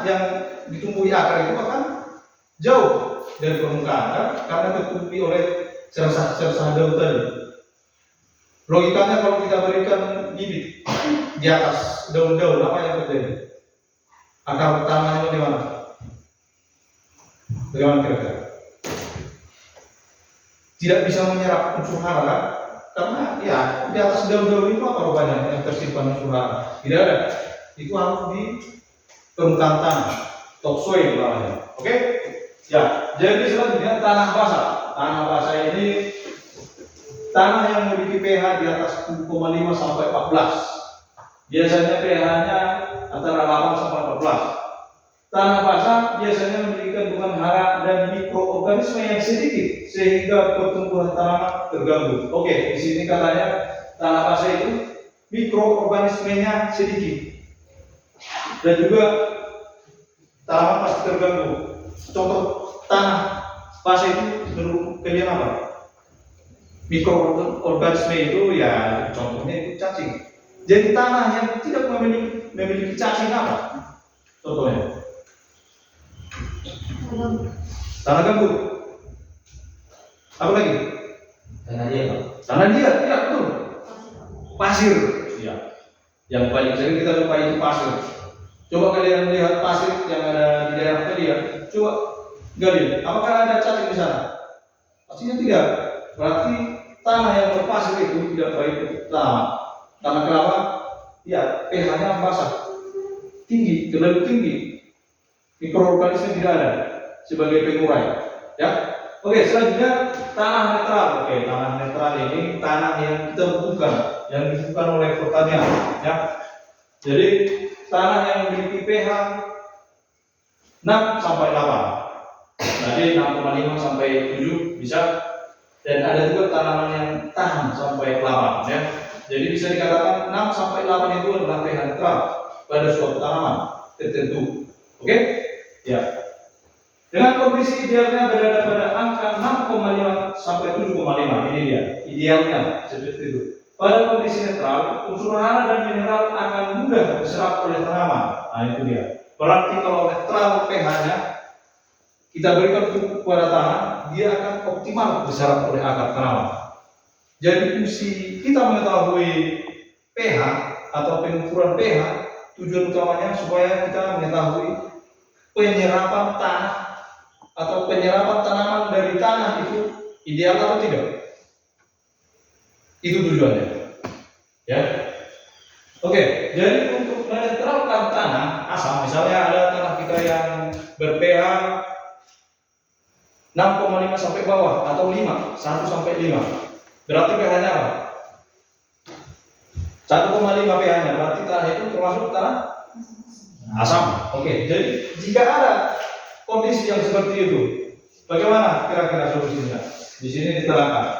yang ditumbuhi akar itu akan jauh dari permukaan kan? Karena tertutupi oleh sel-sel daun tadi. Logikanya kalau kita berikan bibit di atas daun-daun, apa yang terjadi? Akar tanahnya bagaimana? Bagaimana kira-kira? Tidak bisa menyerap unsur hara kan? Karena ya di atas daun-daun itu apa rupanya yang tersimpan unsur hara? Tidak ada. Itu harus di permukaan tanah, topsoil namanya. Oke? Ya, jadi selanjutnya tanah basah. Tanah basah ini tanah yang memiliki pH di atas 7,5 sampai 14. Biasanya pH-nya antara 8 sampai 14. Tanah basah biasanya memiliki kandungan hara dan mikroorganisme yang sedikit sehingga pertumbuhan tanaman terganggu. Oke, di sini katanya tanah basah itu mikroorganismenya sedikit dan juga tanaman pasti terganggu. Contoh tanah basah itu menurut kalian apa? Mikroorganisme itu ya contohnya itu cacing. Jadi tanah yang tidak memiliki cacing apa? Contohnya tanah gambut. Apa lagi? Tanah dia, Pak. Tanah liat, ya betul. Pasir, ya. Yang paling sering kita jumpai itu pasir. Coba kalian lihat pasir yang ada di daerah kalian. Coba gali, apakah ada cacing di sana? Pastinya tidak. Berarti tanah yang berpasir itu tidak baik untuk tanaman. Karena kenapa? Ya, pH-nya basah, tinggi, terlalu tinggi. Mikroorganisme tidak ada sebagai pengurai. Ya, oke. Selanjutnya tanah netral. Oke, tanah netral ini tanah yang kita butuhkan, yang dibutuhkan oleh pertanian. Ya, jadi tanah yang memiliki pH 6 sampai 8. Jadi 6,5 sampai 7 bisa. Dan ada juga tanaman yang tahan sampai 8. Ya, jadi bisa dikatakan 6 sampai 8 itu adalah pH netral pada suatu tanaman tertentu. Oke? Ya. Dengan kondisi idealnya berada pada angka 6,5 sampai 7,5. Ini dia, idealnya seperti itu. Pada kondisi netral, unsur hara dan mineral akan mudah diserap oleh tanaman. Nah, itu dia. Berarti kalau netral pH-nya kita berikan pupuk kepada tanah, dia akan optimal diserap oleh akar tanaman. Jadi fungsi kita mengetahui pH atau pengukuran pH, tujuan utamanya supaya kita mengetahui penyerapan tanah atau penyerapan tanaman dari tanah itu ideal atau tidak. Itu tujuannya. Ya. Oke, jadi untuk menetralkan tanah asam, misalnya ada tanah kita yang ber-pH 6,5 sampai bawah atau 5, 1 sampai 5. Berarti pH-nya apa? 1,5 pH-nya, berarti tanah itu termasuk tanah asam. Oke, jadi jika ada kondisi yang seperti itu, bagaimana kira-kira solusinya? Di sini diterangkan.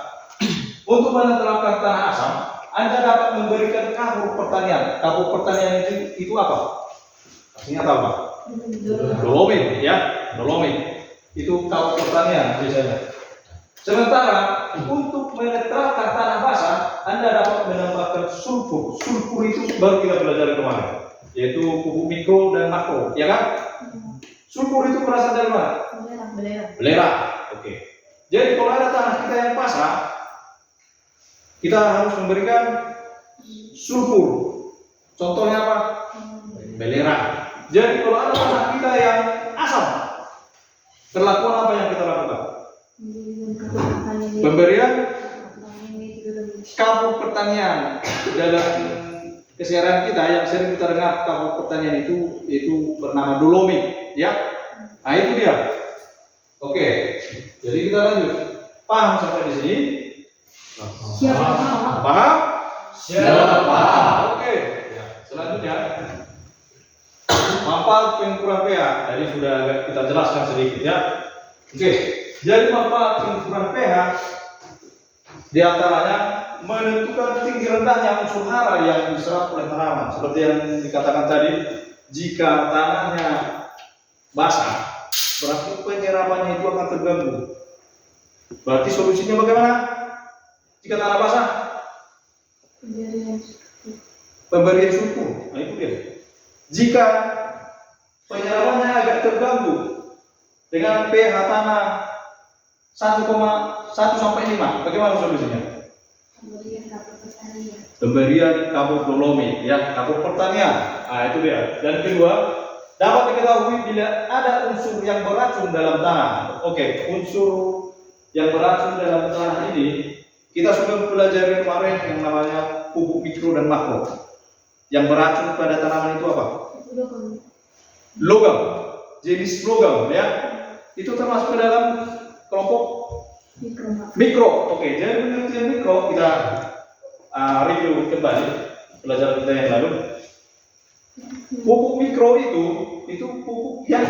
Untuk menetralkan tanah asam, Anda dapat memberikan kapur pertanian. Kapur pertanian itu apa? Artinya apa? Dolomit, ya, dolomit. Itu kapur pertanian biasanya. Sementara untuk menetralkan tanah basah, Anda dapat menambahkan sulfur. Sulfur itu baru kita belajar kemarin, yaitu pupuk mikro dan makro, ya kan? Sulfur itu berasal dari mana? Belerang. Oke. Jadi kalau ada tanah kita yang basah, kita harus memberikan sulfur. Contohnya apa? Belerang. Jadi kalau ada tanah kita yang asam, perlakuan apa yang kita lakukan? Pemberian kapur pertanian. Dalam keseharian kita yang sering kita dengar kapur pertanian itu bernama dolomit, ya. Nah, itu dia. Oke. Jadi kita lanjut. Paham sampai di sini? Siap. Paham? Siap, Pak. Oke. Ya. Selanjutnya manfaat pengukuran pH. Tadi sudah kita jelaskan sedikit, ya. Oke. Jadi manfaat pengukuran pH diantaranya menentukan tinggi rendahnya unsur hara yang diserap oleh tanaman. Seperti yang dikatakan tadi, jika tanahnya basah, berarti penyerapannya itu akan terganggu. Berarti solusinya bagaimana? Jika tanah basah, pemberian sulfur. Nah, itu dia. Jika penyerapannya terganggu dengan pH tanah 1,1 sampai 5, bagaimana solusinya? Pemberian kapur dolomi, ya, kapur pertanian. Nah, itu dia. Dan kedua, dapat diketahui bila ada unsur yang beracun dalam tanah. Oke, unsur yang beracun dalam tanah ini kita sudah pelajari kemarin yang namanya pupuk mikro dan makro. Yang beracun pada tanaman itu apa? Logam, jenis logam, ya. Itu termasuk ke dalam kelompok mikro. Oke, jadi penelitian mikro kita review kembali pelajaran kita yang lalu. Pupuk mikro itu pupuk yang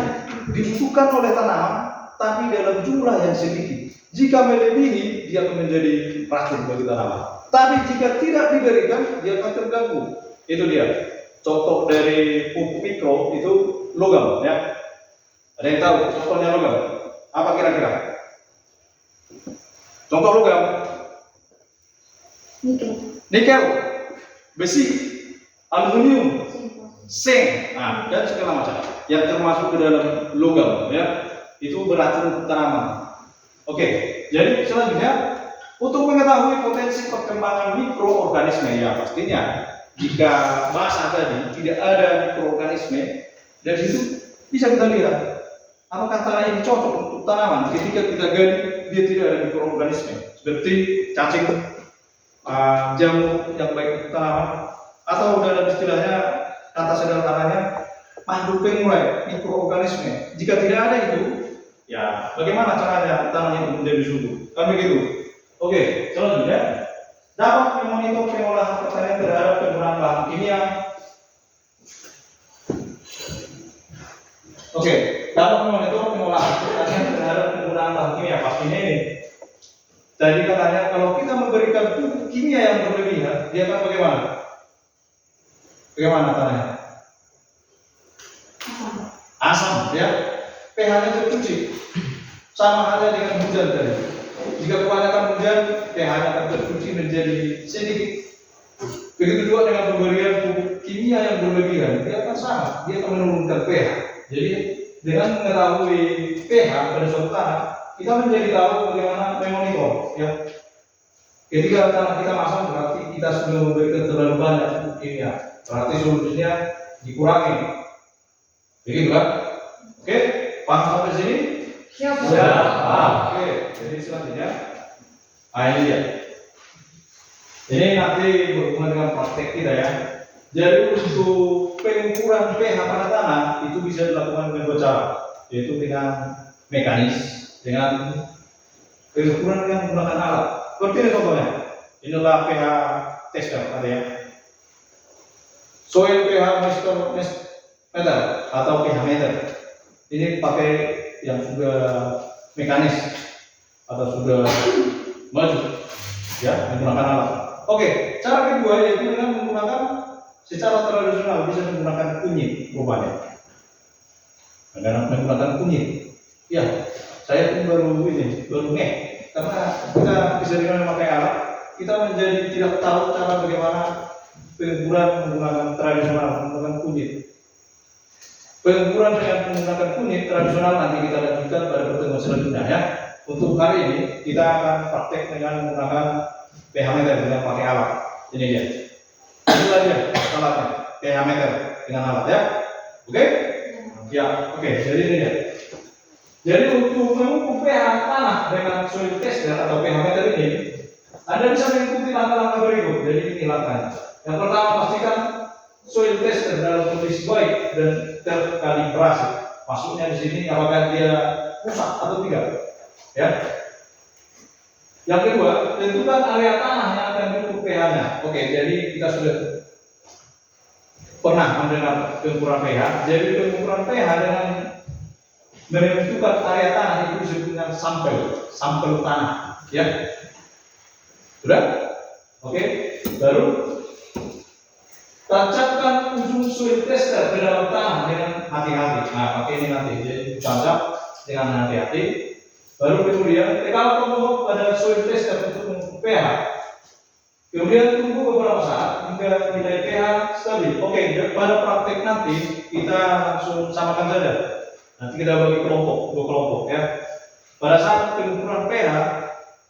dibutuhkan oleh tanaman, tapi dalam jumlah yang sedikit. Jika melebihi, dia akan menjadi racun bagi tanaman. Tapi jika tidak diberikan, dia akan terganggu. Itu dia. Contoh dari pupuk mikro itu logam, ya. Ada yang tahu contohnya logam? Apa kira-kira? Contoh logam. Nikel, besi, aluminium, seng, dan segala macam yang termasuk ke dalam logam, ya, itu beracun tanaman. Oke, jadi selanjutnya untuk mengetahui potensi perkembangan mikroorganisme, ya pastinya jika basah tadi tidak ada mikroorganisme, dari situ bisa kita lihat apakah tanah ini cocok untuk tanaman. Ketika kita gali dia tidak ada mikroorganisme seperti cacing, jamur yang baik untuk tanaman, atau dalam istilahnya kata sederhananya makhluk pengurai mikroorganisme. Jika tidak ada itu, ya bagaimana caranya tanah itu menjadi subur? Kan begitu. Oke, selanjutnya dapat memonitor pengolahan pertanian terhadap penggunaan bahan kimia. Oke, dapat memonitor pengolahan pertanian terhadap penggunaan bahan kimia. Pastinya ini. Jadi katanya kalau kita memberikan pupuk kimia yang berlebihan, dia akan bagaimana? Bagaimana tanahnya? Asam, ya. pH-nya tercuci. Sama halnya dengan hujan tadi. Jika kebanyakan hujan, pH-nya akan tercuci menjadi sedikit. Begitu juga dengan pemberian pupuk kimia yang berlebihan, dia akan sama, dia akan menurunkan pH. Jadi dengan mengetahui pH pada suatu tanah, kita menjadi tahu bagaimana memonitor, ya. Ketika tanah kita masam, berarti kita sudah memberikan terlalu banyak pupuk kimia. Berarti solusinya dikurangi. Begitu kan? Oke, paham sampai sini? Siap. Oke, jadi selanjutnya, ini dia. Ini nanti berhubungan dengan praktek kita, ya. Jadi untuk pengukuran pH pada tanah itu bisa dilakukan dengan dua cara, yaitu dengan mekanis, dengan pengukuran dengan menggunakan alat. Seperti ini contohnya. Inilah pH tester, ada ya. Soil pH meter atau pH meter. Ini pakai yang sudah mekanis atau sudah maju, ya, menggunakan alat. Oke, cara kedua yaitu dengan menggunakan secara tradisional, bisa menggunakan kunyit rupanya. Dengan menggunakan kunyit. Ya, saya pun baru ngeh karena kita bisa dengan memakai alat, kita menjadi tidak tahu cara bagaimana pengukuran menggunakan tradisional, menggunakan kunyit. Pengukuran dengan menggunakan kunyit tradisional nanti kita lanjutkan pada pertemuan selanjutnya, ya. Untuk hari ini kita akan praktek dengan menggunakan pH meter dengan pakai alat. Ini dia. Itu aja alatnya, pH meter dengan alat, ya. Oke? Ya, oke. Jadi ini dia. Jadi untuk mengukur pH tanah dengan soil tester atau pH meter ini, Anda bisa mengikuti langkah-langkah berikut. Jadi ini langkahnya. Yang pertama, pastikan soil tester dalam kondisi baik dan terkalibrasi. Maksudnya di sini apakah dia rusak atau tidak, ya. Yang kedua, tentukan area tanah yang akan diukur pH-nya. Oke, jadi kita sudah pernah mendengar pengukuran pH. Jadi pengukuran pH dengan menentukan area tanah itu disebut dengan sampel tanah, ya. Sudah? Oke, baru tancapkan ujung soil tester ke dalam tanah dengan hati-hati. Nah, pakai ini nanti, jadi tancap dengan hati-hati. Baru kemudian tekan tombol pada soil tester untuk mengukur pH. Kemudian tunggu beberapa saat hingga nilai pH stabil. Oke, pada praktek nanti kita langsung samakan saja. Nanti kita bagi kelompok, dua kelompok ya. Pada saat pengukuran pH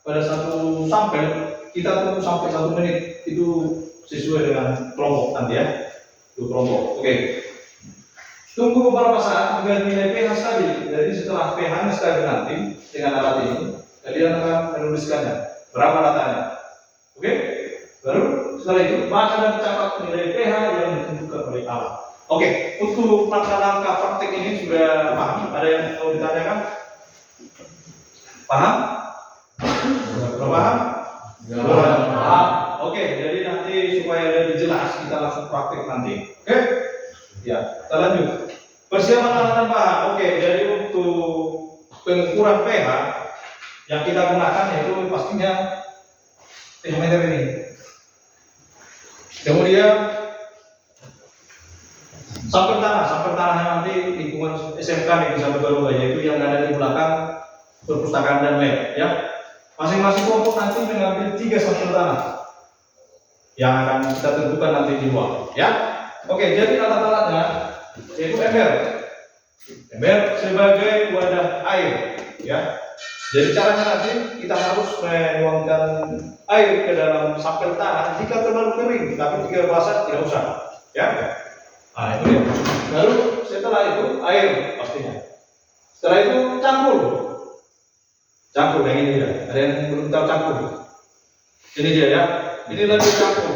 pada satu sampel kita tunggu sampai 1 menit, itu sesuai dengan kelompok nanti ya, dua kelompok. Oke. Tunggu beberapa saat agar nilai pH stabil. Jadi setelah pH-nya stabil nanti dengan alat ini, kalian akan menuliskannya berapa datanya. Oke? Baru setelah itu baca dan catat nilai pH yang ditentukan oleh alat. Oke, untuk langkah praktek ini sudah paham? Ada yang mau ditanyakan? Paham? Belum paham? Paham. Oke, jadi nanti supaya lebih jelas kita langsung praktek nanti. Oke? Ya, kita lanjut. Persiapan alat dan bahan. Oke, jadi untuk pengukuran pH yang kita gunakan yaitu pastinya pH-meter ini. Kemudian sampel tanah nanti lingkungan SMK nih bisa berubah, yaitu yang ada di belakang perpustakaan dan lab ya. Masing-masing kelompok nanti mengambil 3 sampel tanah yang akan kita tentukan nanti di luar ya. Oke, jadi alat-alatnya yaitu ember sebagai wadah air ya. Jadi caranya nanti kita harus menuangkan air ke dalam sampel tanah jika terlalu kering, tapi jika basah tidak usah ya. Nah itu dia. Lalu setelah itu air pastinya. Setelah itu campur yang ini ya. Ada yang belum tahu campur? Ini dia ya. Ini lagi campur.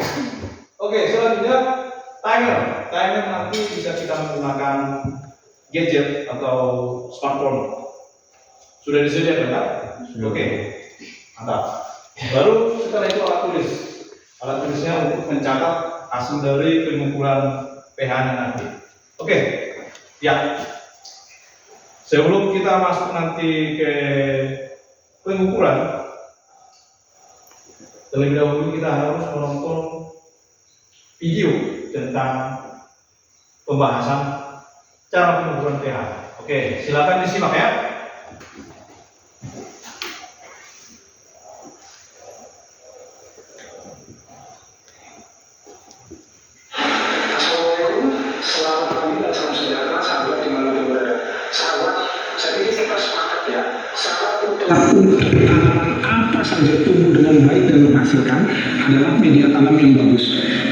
Oke, selanjutnya timer nanti bisa kita menggunakan gadget atau smartphone. Sudah disediakan kan? Oke, mantap. Baru setelah itu alat tulisnya untuk mencatat hasil dari pengukuran pH-nya nanti. Oke, ya. Sebelum kita masuk nanti ke pengukuran, terlebih dahulu kita harus menonton video tentang pembahasan cara pengukuran pH. Oke, silakan disimak ya. Selamat pagi dan salam sejahtera sahabat dimanapun berada. Sahabat, saya pikir kita sepakat ya. Sahabat untuk tanaman apa saja tumbuh dengan baik dan menghasilkan adalah media tanam yang bagus.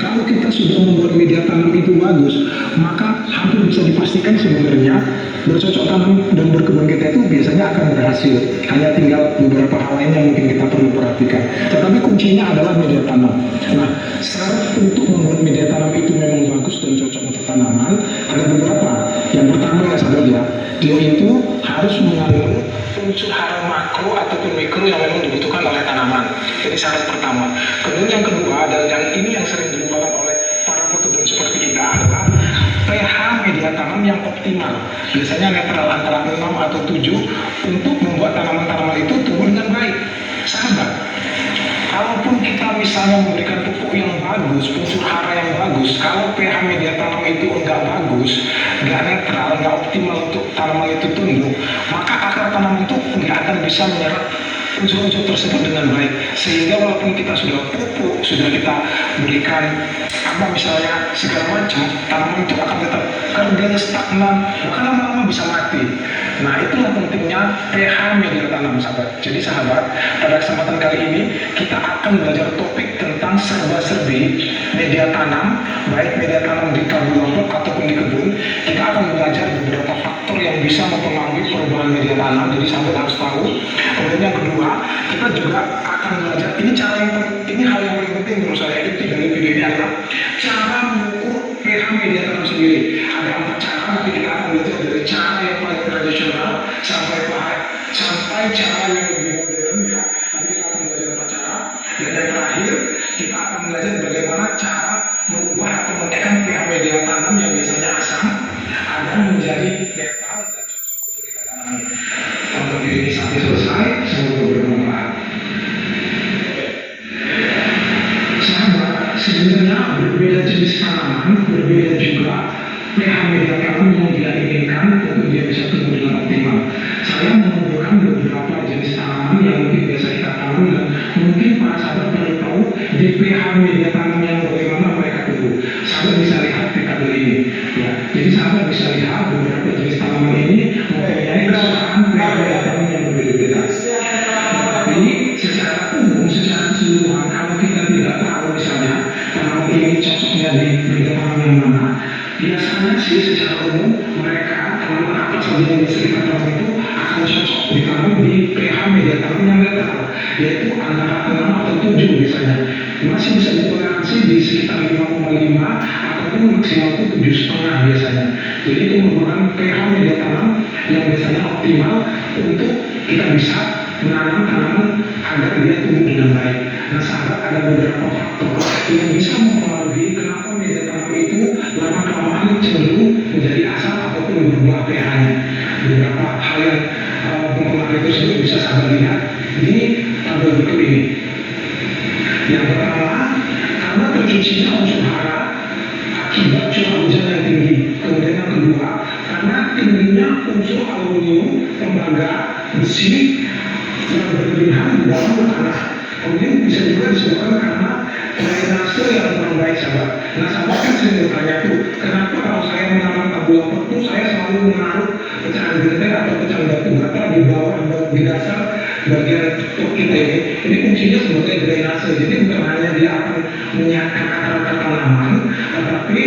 Kalau kita sudah membuat media tanam itu bagus, maka hampir bisa dipastikan sebenarnya bercocok tanam dan berkebun kita itu biasanya akan berhasil. Hanya tinggal beberapa hal lain yang mungkin kita perlu perhatikan. Tetapi kuncinya adalah media tanam. Nah, syarat untuk membuat media tanam itu memang bagus dan cocok untuk tanaman ada beberapa. Yang pertama ya sahabat ya, dia itu harus mengandung unsur hara makro ataupun mikro yang memang dibutuhkan oleh tanaman. Jadi syarat pertama. Kemudian yang kedua, dan yang ini yang sering dilupakan oleh para pekebun seperti kita adalah pH media tanam yang optimal. Biasanya netral antara 6 atau 7 untuk membuat tanaman-tanaman itu tumbuh dengan baik. Sahabat, kalaupun kita misalnya memberikan pupuk yang bagus, unsur hara yang bagus, kalau pH media tanam itu enggak bagus, enggak netral, enggak optimal untuk tanaman itu tumbuh, maka akar tanaman itu enggak akan bisa menyerap unsur-unsur tersebut dengan baik. Sehingga walaupun kita sudah pupuk, sudah kita berikan apa misalnya segala macam, tanaman itu akan tetap kerjanya stagnan, bahkan lama-lama bisa mati. Nah, itulah pentingnya pH media tanam sahabat. Jadi sahabat, pada kesempatan kali ini kita akan belajar topik tentang serba-serbi media tanam, baik media tanam di kelompok ataupun di kebun. Kita akan belajar beberapa faktor yang bisa mempengaruhi perubahan media tanam. Jadi sahabat harus tahu. Kemudian yang kedua, kita juga akan belajar ini hal yang paling penting menurut saya itu dari video ini adalah cara mengukur pH media tanam sendiri. Ada 4 cara, tapi kita akan belajar dari cara yang paling tradisional sampai cara yang lebih modern ya. Nanti kita akan belajar 4 cara. Dan yang terakhir, kita akan belajar bagaimana cara mengubah atau menekan pH media tanam yang biasanya asam agar menjadi netral dan cocok untuk kita tanami. Untuk ini sampai selesai, semoga bermanfaat. Sahabat, sebenarnya berbeda jenis tanaman, berbeda juga pH media tanam yang dia inginkan untuk dia bisa tumbuh dengan optimal. Saya mengumpulkan beberapa jenis tanaman yang mungkin biasa kita tanam dan mungkin para sahabat perlu tahu di pH media tanam yang bagaimana mereka tumbuh. Sahabat bisa lihat di tabel ini. Ya, jadi sahabat bisa lihat beberapa jenis tanaman sajian di sekitar tanam itu akan cocok ditanam di pH media tanam yang netral, yaitu antara 6 atau 7 biasanya. Masih bisa ditoleransi di sekitar 5,5 ataupun maksimal itu 7,5 biasanya. Jadi itu merupakan pH media tanam yang biasanya optimal untuk kita bisa menanam tanaman agar dia tumbuh dengan baik. Nah, sahabat, ada beberapa faktor yang bisa mempengaruhi kenapa media tanam itu lama kelamaan cenderung menjadi asam ataupun berubah pH-nya. Beberapa hal yang mempengaruhi tersebut bisa sahabat lihat di tabel berikut ini. Yang pertama, karena tercucinya unsur hara akibat curah hujan yang tinggi. Kemudian yang kedua, karena tingginya unsur aluminium, tembaga, besi yang berlebihan di dalam tanah. Kemudian bisa juga disebabkan karena drainase yang kurang baik, sahabat. Nah, sahabat kan sering bertanya tuh, kenapa kalau saya menanam tabula itu saya selalu menaruh pecahan genteng atau pecahan batu bata di bawah di dasar bagian pot kita ini. Ini fungsinya sebagai drainase. Jadi bukan hanya dia akan menyehatkan akar-akar tanaman, tetapi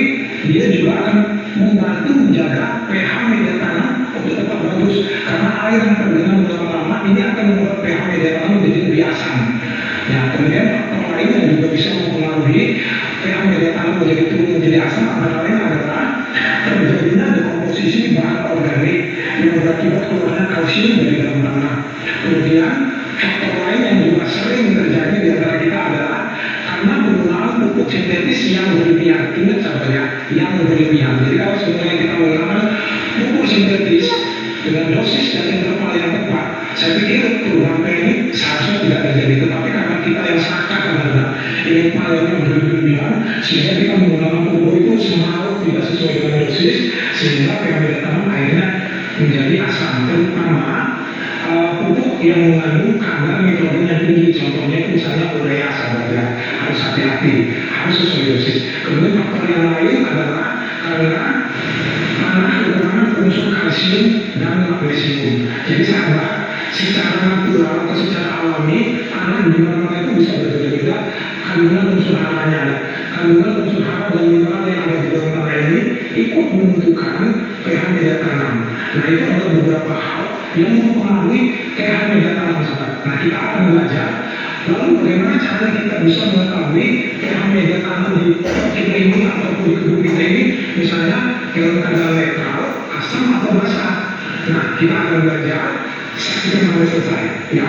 dia juga akan membantu menjaga pH media tanam untuk tetap bagus. Karena air yang tergenang lama-lama ini akan membuat pH media tanam menjadi lebih asam. Nah, kemudian faktor lain yang juga bisa mempengaruhi pH media tanam menjadi turun menjadi asam antara lain adalah terjadinya dekomposisi bahan organik yang berakibat keluarnya kalsium dari dalam tanah. Kemudian faktor lain yang juga sering terjadi di antara kita adalah karena penggunaan pupuk sintetis yang berlebihan. Ingat sahabat ya, yang berlebihan. Jadi kalau sebenarnya kita menggunakan pupuk sintetis dengan dosis dan interval yang tepat, saya pikir perubahan ini seharusnya tidak terjadi. Tetapi karena kita yang serakah karena ingin panennya berlebihan, sehingga kita menggunakan pupuk itu semalu tidak sesuai dengan dosis, sehingga pH media tanam akhirnya menjadi asam. Terutama pupuk yang mengandung kadar nitrogen yang tinggi, contohnya itu misalnya urea, sahabat ya, harus hati-hati, harus sesuai dosis. Kemudian faktor yang lain adalah karena tanah kekurangan unsur kalsium dan magnesium. Jadi sahabat, secara natural atau secara alami tanah di mana-mana itu bisa berbeda-beda kandungan unsur haranya. Kandungan unsur hara dan mineral yang ada di dalam tanah ini ikut menentukan pH media tanam. Nah, itu ada beberapa hal yang mempengaruhi pH media tanam, sahabat. Nah, kita akan belajar lalu bagaimana cara kita bisa mengetahui pH media tanam di kita ini ataupun di kebun kita ini, misalnya dalam keadaan netral, asam atau basah. Nah, kita akan belajar saksikan sampai selesai ya.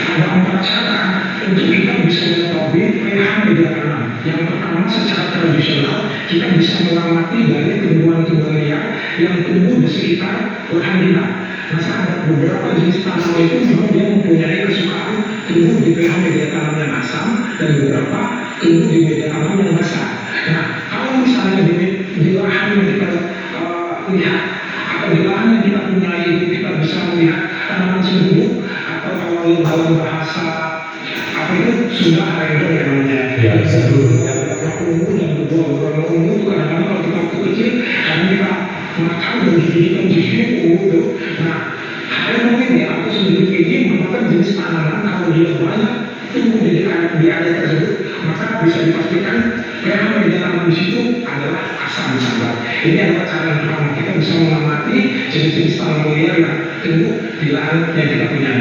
Ada 4 cara untuk kita bisa mengetahui pH media tanam. Yang pertama, secara tradisional kita bisa mengamati dari tumbuhan-tumbuhan liar yang tumbuh di sekitar lahan kita. Nah, sahabat, beberapa jenis tanaman itu memang dia mempunyai kesukaan tumbuh di pH media tanam yang asam dan beberapa tumbuh di media tanam yang basah. Nah, kalau misalnya di lahan yang kita lihat atau di lahan yang kita punyai itu kita bisa melihat tanaman serbuk atau kalau dalam bahasa apa itu sudah hydro ya namanya. Ya, serbuk. Ungu dan beberapa ungu itu kadang-kadang kalau kita waktu kecil karena kita makan dan gigi ungu itu. Nah, hydro ini atau serbuk ini merupakan jenis tanaman kalau dia banyak tumbuh di area tersebut, maka bisa dipastikan pH media tanam di situ adalah asam, sahabat. Ini adalah cara yang pertama kita bisa mengamati jenis-jenis tanaman liar yang tumbuh di lahan yang kita punya.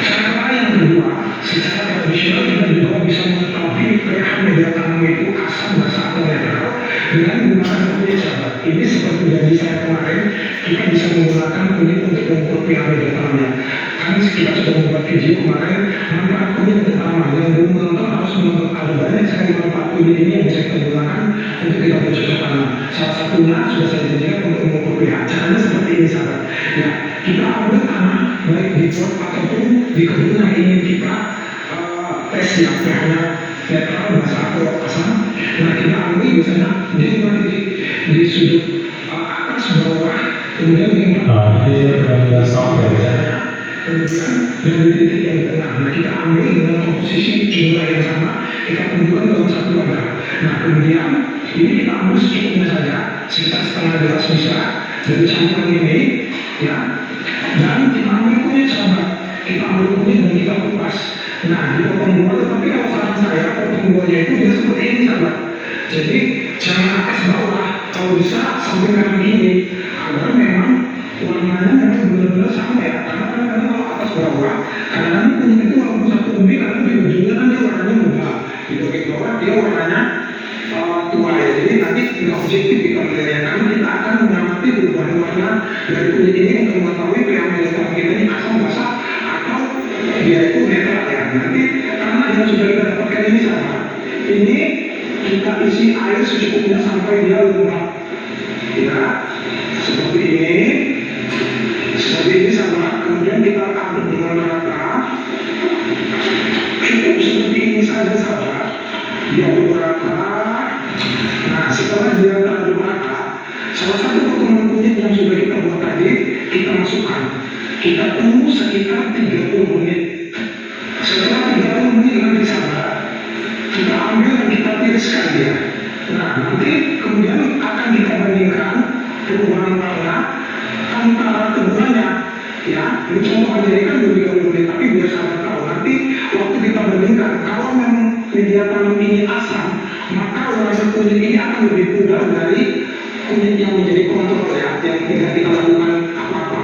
Cara yang kedua, secara tradisional kita juga bisa mengetahui pH media tanam itu asam, basah atau netral dengan menggunakan kunyit, sahabat. Ini seperti janji saya kemarin, kita bisa menggunakan kunyit untuk mengukur pH media tanamnya. Karena kita sudah membuat video kemarin manfaat kunyit untuk tanaman. Yang belum menonton harus menonton, ada banyak sekali manfaat kunyit ini yang bisa kita gunakan untuk kita bercocok tanam. Salah satunya sudah saya janjikan untuk mengukur pH. Caranya seperti ini, sahabat. Ya, kita ambil tanah baik di pot ataupun di kebun yang ingin kita tes ya pH-nya netral, basah atau asam. Nah, kita ambil misalnya di sudut atas bawah, kemudian di kemudian yang di titik yang di tengah. Nah, kita ambil dengan komposisi jumlah yang sama, kita kumpulkan dalam satu wadah. Nah, kemudian ini kita ambil secukupnya saja, sekitar setengah gelas bisa dari campuran ini ya. Dan kita ambil kunyit, sahabat. Kita ambil kunyit dan kita kupas. Nah, dipotong dua, tetapi kalau saran saya potong duanya itu dia seperti ini, sahabat. Jadi jangan atas bawah, kalau bisa sampai kanan kiri agar memang warnanya memang benar-benar sama ya, karena kadang-kadang kalau atas bawah kadang-kadang kunyit itu walaupun satu umbi kadang di ujungnya kan dia warnanya muda, di bagian bawah dia warnanya tua ya. Jadi nanti tidak objektif kita melihatnya, karena kita akan mengamati perubahan warna dari kunyit ini untuk mengetahui pH miligram kita ini asam basa atau dia itu netral ya. Nanti karena yang sudah kita dapatkan ini sama, ini kita isi air secukupnya sampai dia lembab ya, seperti ini sama. Kemudian kita aduk dengan rata, cukup seperti ini saja sahabat, diaduk rata. Nah setelah dia teraduk rata, salah satu potongan kunyit yang sudah kita buat tadi kita masukkan, kita tunggu sekitar 30 menit. Setelah 30 menit nanti sahabat, kita ambil dan kita tiriskan dia. Nah nanti kemudian akan kita bandingkan perubahan warna antara keduanya ya. Ini contoh aja, ini kan 30 menit, tapi biar sahabat tahu nanti waktu kita bandingkan, kalau memang media tanam ini asam, maka warna kunyit ini akan lebih pudar dari kunyit yang menjadi kontrol ya, yang tidak kita lakukan apa-apa,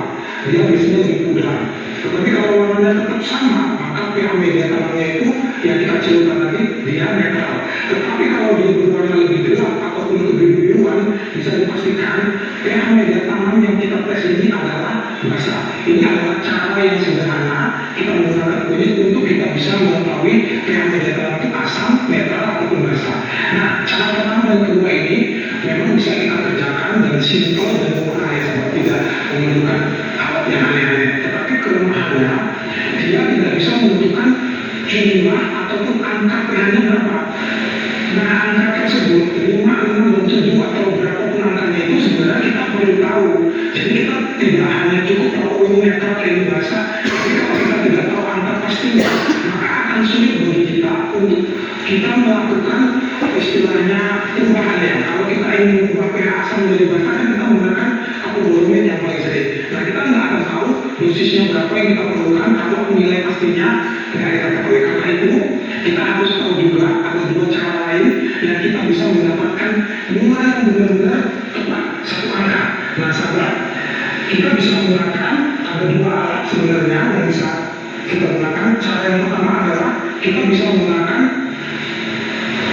dia biasanya lebih pudar. Tetapi kalau warnanya tetap sama, maka pH media tanamnya itu yang kita celupkan tadi dia netral. Tetapi kalau dia berwarna lebih gelap ataupun lebih biruan, bisa dipastikan pH media tanam yang kita tes ini adalah basah. Ini adalah cara yang sederhana kita menggunakan kunyit untuk kita bisa mengetahui pH media tanam itu asam, netral ataupun basah. Nah, cara pertama dan kedua ini memang bisa kita kerjakan dan simpel dan murah ya, sebab tidak memerlukan alat yang aneh-aneh. Tetapi kelemahannya dia tidak bisa menentukan jumlah ataupun angka pH-nya berapa. Nah angka tersebut 5, 6, dan 7 atau berapapun angkanya itu sebenarnya kita perlu tahu. Jadi kita tidak hanya cukup tahu ini netral ini basah, tapi kalau kita tidak tahu angka pastinya, maka akan sulit bagi kita untuk kita melakukan istilahnya perubahan ya. Kalau kita ingin mengubah pH asam menjadi basah kan kita menggunakan apobolomet yang paling sering. Nah kita nggak akan tahu dosisnya berapa yang kita perlukan atau nilai pastinya nggak kita ketahui. Karena itu kita harus tahu juga ada dua cara lain yang kita bisa mendapatkan nilai yang benar-benar tepat satu angka. Nah sahabat, kita bisa menggunakan ada dua alat sebenarnya yang bisa kita gunakan. Cara yang pertama adalah kita bisa menggunakan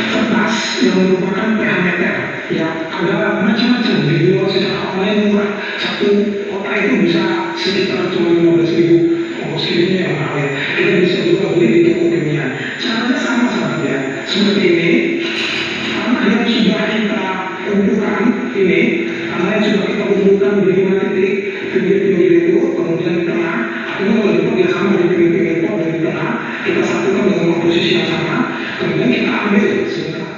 kertas yang merupakan pH meter ya. Ada macam-macam dijual secara online murah, satu kotak itu bisa sekitar cuma 15.000, ongkos kirimnya yang mahal ya. Kita bisa juga beli di toko kimia. Caranya sama saja seperti ini. Tanah yang sudah kita kumpulkan ini, tanah yang sudah kita kumpulkan di 5 titik pinggir-pinggir itu, kemudian di tengah, atau kalau di pot dia sama di pinggir-pinggir pot dan di tengah, kita satukan dengan posisi yang sama, kemudian kita ambil sebentar.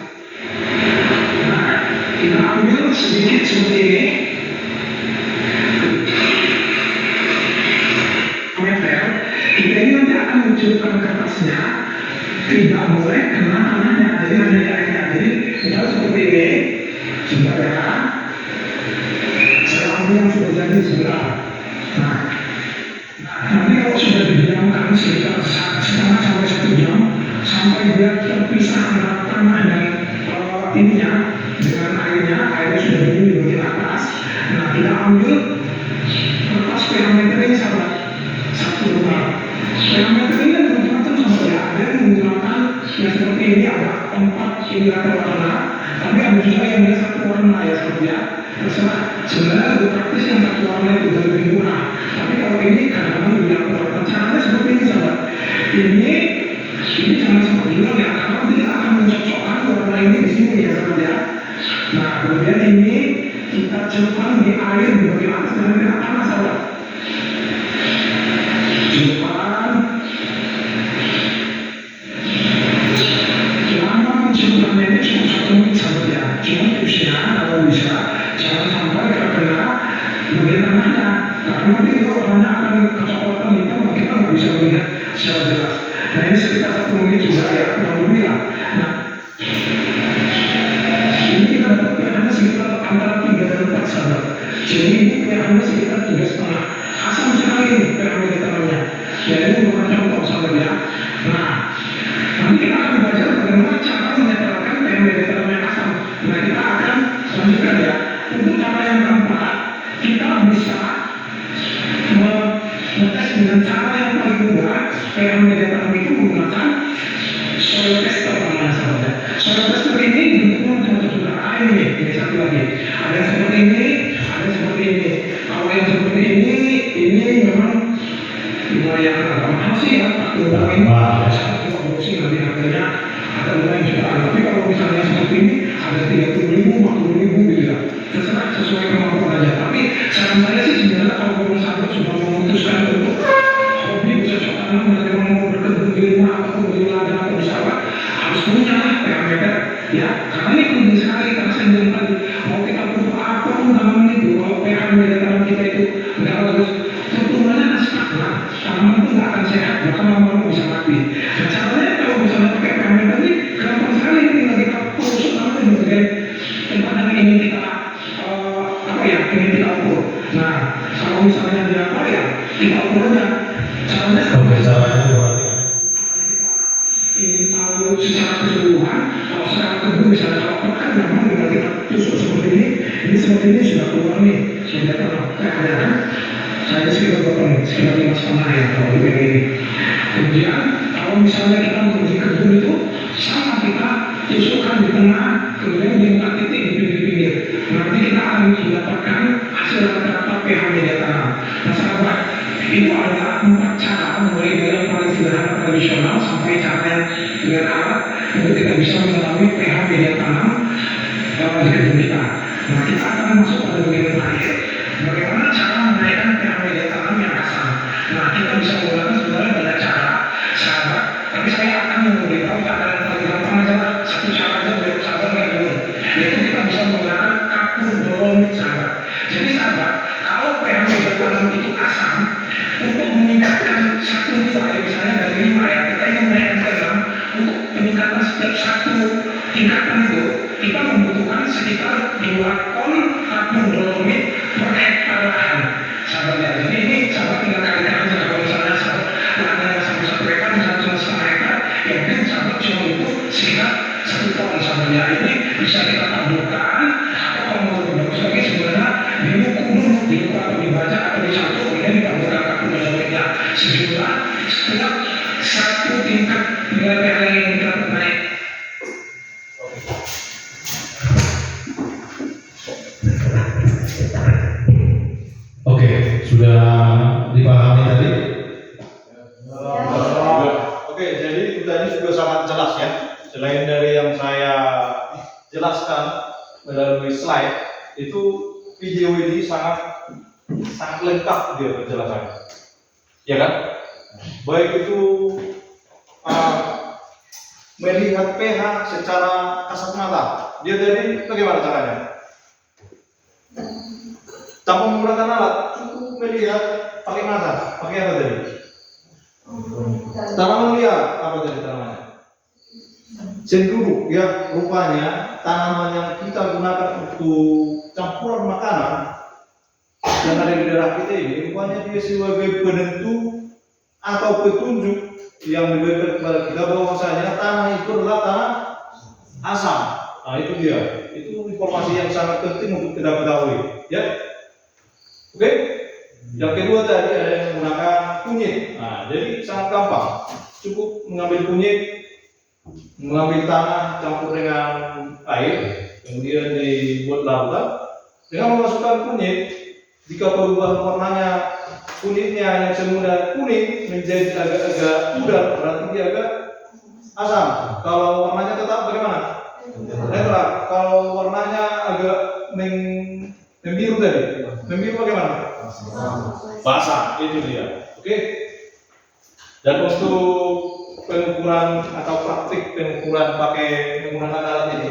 Nah, kita ambil sedikit seperti ini, meter. Kita ini nanti akan mencelupkan kertasnya, tidak boleh kena tanahnya, jadi hanya di airnya. Jadi misalnya seperti ini, sebentar ya, saya ambil yang sudah jadi sebelah. Nah, nanti kalau sudah didiamkan sekitar setengah sampai 1 jam, sampai dia terpisah antara tanah dan ininya dengan airnya sudah dingin di bagian atas. Nah, kita ambil kertas pH meter ini sahabat, satu lembar. pH meter ini ada macam-macam sahabat ya. Ada yang menggunakan yang seperti ini, ada 4 indikator warna, tapi ada juga yang dia satu warna ya sahabat ya. Terserah. Sebenarnya lebih praktis yang satu warna itu lebih murah. Tapi kalau ini kadang-kadang lebih akurat. Caranya seperti ini sahabat. Ini jangan sampai bilang ya, karena dia akan mencocokkan warna ini di sini ya sahabat ya. Nah kemudian ini kita celupkan di air di bagian atas dan di atas sahabat. Celupkan. Lama mencelupkannya ini cuma 1 menit sahabat ya. Cuma tipsnya kalau bisa jangan sampai terkena bagian tengahnya, karena nanti itu warnanya akan kecoklatan hitam, kita nggak bisa melihat secara jelas. Nah ini sekitar 1 menit juga ya, kurang lebih lah. Nah ini kita dapat pH-nya sekitar antara 3 dan 4 sahabat. Jadi ini pH-nya sekitar 3,5. Asam sekali ini pH media tanamnya. Ya ini bukan contoh sahabat ya. Nah nanti kita akan belajar bagaimana cara menetralkan pH media tanam yang asam. Nah kita akan lanjutkan ya. untuk cara yang keempat, kita bisa mengetes dengan cara yang paling mudah. pH media tanam itu menggunakan soil tester namanya sahabat. Soil tester ini bentuknya macam-macam saudara. Ini satu lagi. Ada yang seperti ini, ada yang seperti ini. Kalau yang seperti ini memang lumayan agak mahal sih ya. Terutama ini sangat juga sih nanti harganya ada lumayan jutaan. Tapi kalau misalnya seperti ini ada 30.000, 40.000 gitu ya. Terserah sesuai kemampuan aja. Tapi saran saya sih sebenarnya kalau sahabat sudah memutuskan untuk hobi bisa tanam dan memang mau berkebun di rumah ataupun di ladang atau di sawah, harus punya lah pH meter ya. Karena ini penting sekali karena saya bilang tadi mau kita butuh apa pun tanaman itu, kalau pH meter tanam kita itu nggak bagus, pertumbuhannya akan stagnan, tanaman itu nggak akan sehat, bahkan lama-lama bisa mati. Nah caranya kalau misalnya pakai pH meter ini gampang sekali, tinggal kita tusuk tanaman di bagian tempat yang ingin kita ingin kita ukur. Nah kalau misalnya dia apa ya, kita ukur aja. Caranya ingin tahu secara keseluruhan, kalau secara kebun misalnya kalau pekan memang tinggal kita tusuk seperti ini seperti ini sudah keluar nih, sudah terang, ada kan? Saya sekitar berapa nih? Sekitar 5,5 ya kalau di ini. Kemudian kalau misalnya kita mau di kebun itu sama kita tusukkan di tengah, kemudian di 4 titik di pinggir-pinggir. Nanti kita akan mendapatkan hasil rata-rata pH media tanam. Nah sahabat, itu ada 4 cara, mulai dari yang paling sederhana tradisional sampai cara yang dengan alat untuk kita bisa mengalami pH media tanam di kebun kita. Nah kita akan masuk pada bagian terakhir, bagaimana cara menaikkan pH media tanam yang asam. Nah kita bisa menggunakan sebenarnya banyak cara sahabat, tapi saya akan memberitahu cara yang paling gampang adalah satu cara aja untuk sahabat yang dulu, yaitu kita bisa menggunakan kapur dolomit sahabat. Jadi sahabat, kalau pH media tanam itu asam, untuk meningkatkan satu nilai misalnya dari 5 ya, kita ingin menaikkan ke 6, untuk peningkatan setiap satu tingkatan itu kita membutuhkan sekitar 2 ton kapur dolomit per hektar lahan sahabat ya. Jadi ini sahabat tinggal kalikan aja, kalau misalnya sahabat lahannya sampai 1 hektar misalnya cuma setengah hektar ya mungkin sahabat cuma butuh sekitar 1 ton sahabat ya. Ini bisa kita taburkan atau kalau mau lebih bagus lagi sebenarnya di buku atau dibaca atau dicatat kemudian ditaburkan kapur dolomitnya sejumlah setiap 1 tingkat nilai pH yang ingin kita naik. Oke, sudah dipahami tadi? Oke, jadi itu tadi sudah sangat jelas ya. Selain dari yang saya jelaskan melalui slide, itu video ini sangat lengkap dia penjelasannya, ya kan? Baik itu melihat pH secara kasat mata, dia tadi bagaimana caranya? Tanpa menggunakan alat, cukup melihat pakai mata, pakai apa tadi? Tanaman liar, apa tadi tanamannya? Cenderung ya, rupanya tanaman yang kita gunakan untuk campuran makanan yang ada di daerah kita ini, rupanya dia sebagai penentu atau petunjuk yang diberikan kepada kita bahwasanya tanah itu adalah tanah asam. Nah itu dia, itu informasi yang sangat penting untuk kita ketahui, ya. Oke. Yang kedua tadi ada yang menggunakan kunyit. Nah jadi sangat gampang, cukup mengambil kunyit, mengambil tanah campur dengan air, kemudian dibuat larutan. Dengan memasukkan kunyit, jika perubahan warnanya kunyitnya yang semula kuning menjadi agak-agak pudar, berarti dia agak asam. Kalau warnanya tetap bagaimana? Netral. Kalau warnanya agak membiru tadi, membiru bagaimana? Basah. Itu dia. Oke. Dan untuk pengukuran atau praktik pengukuran pakai menggunakan alat ini,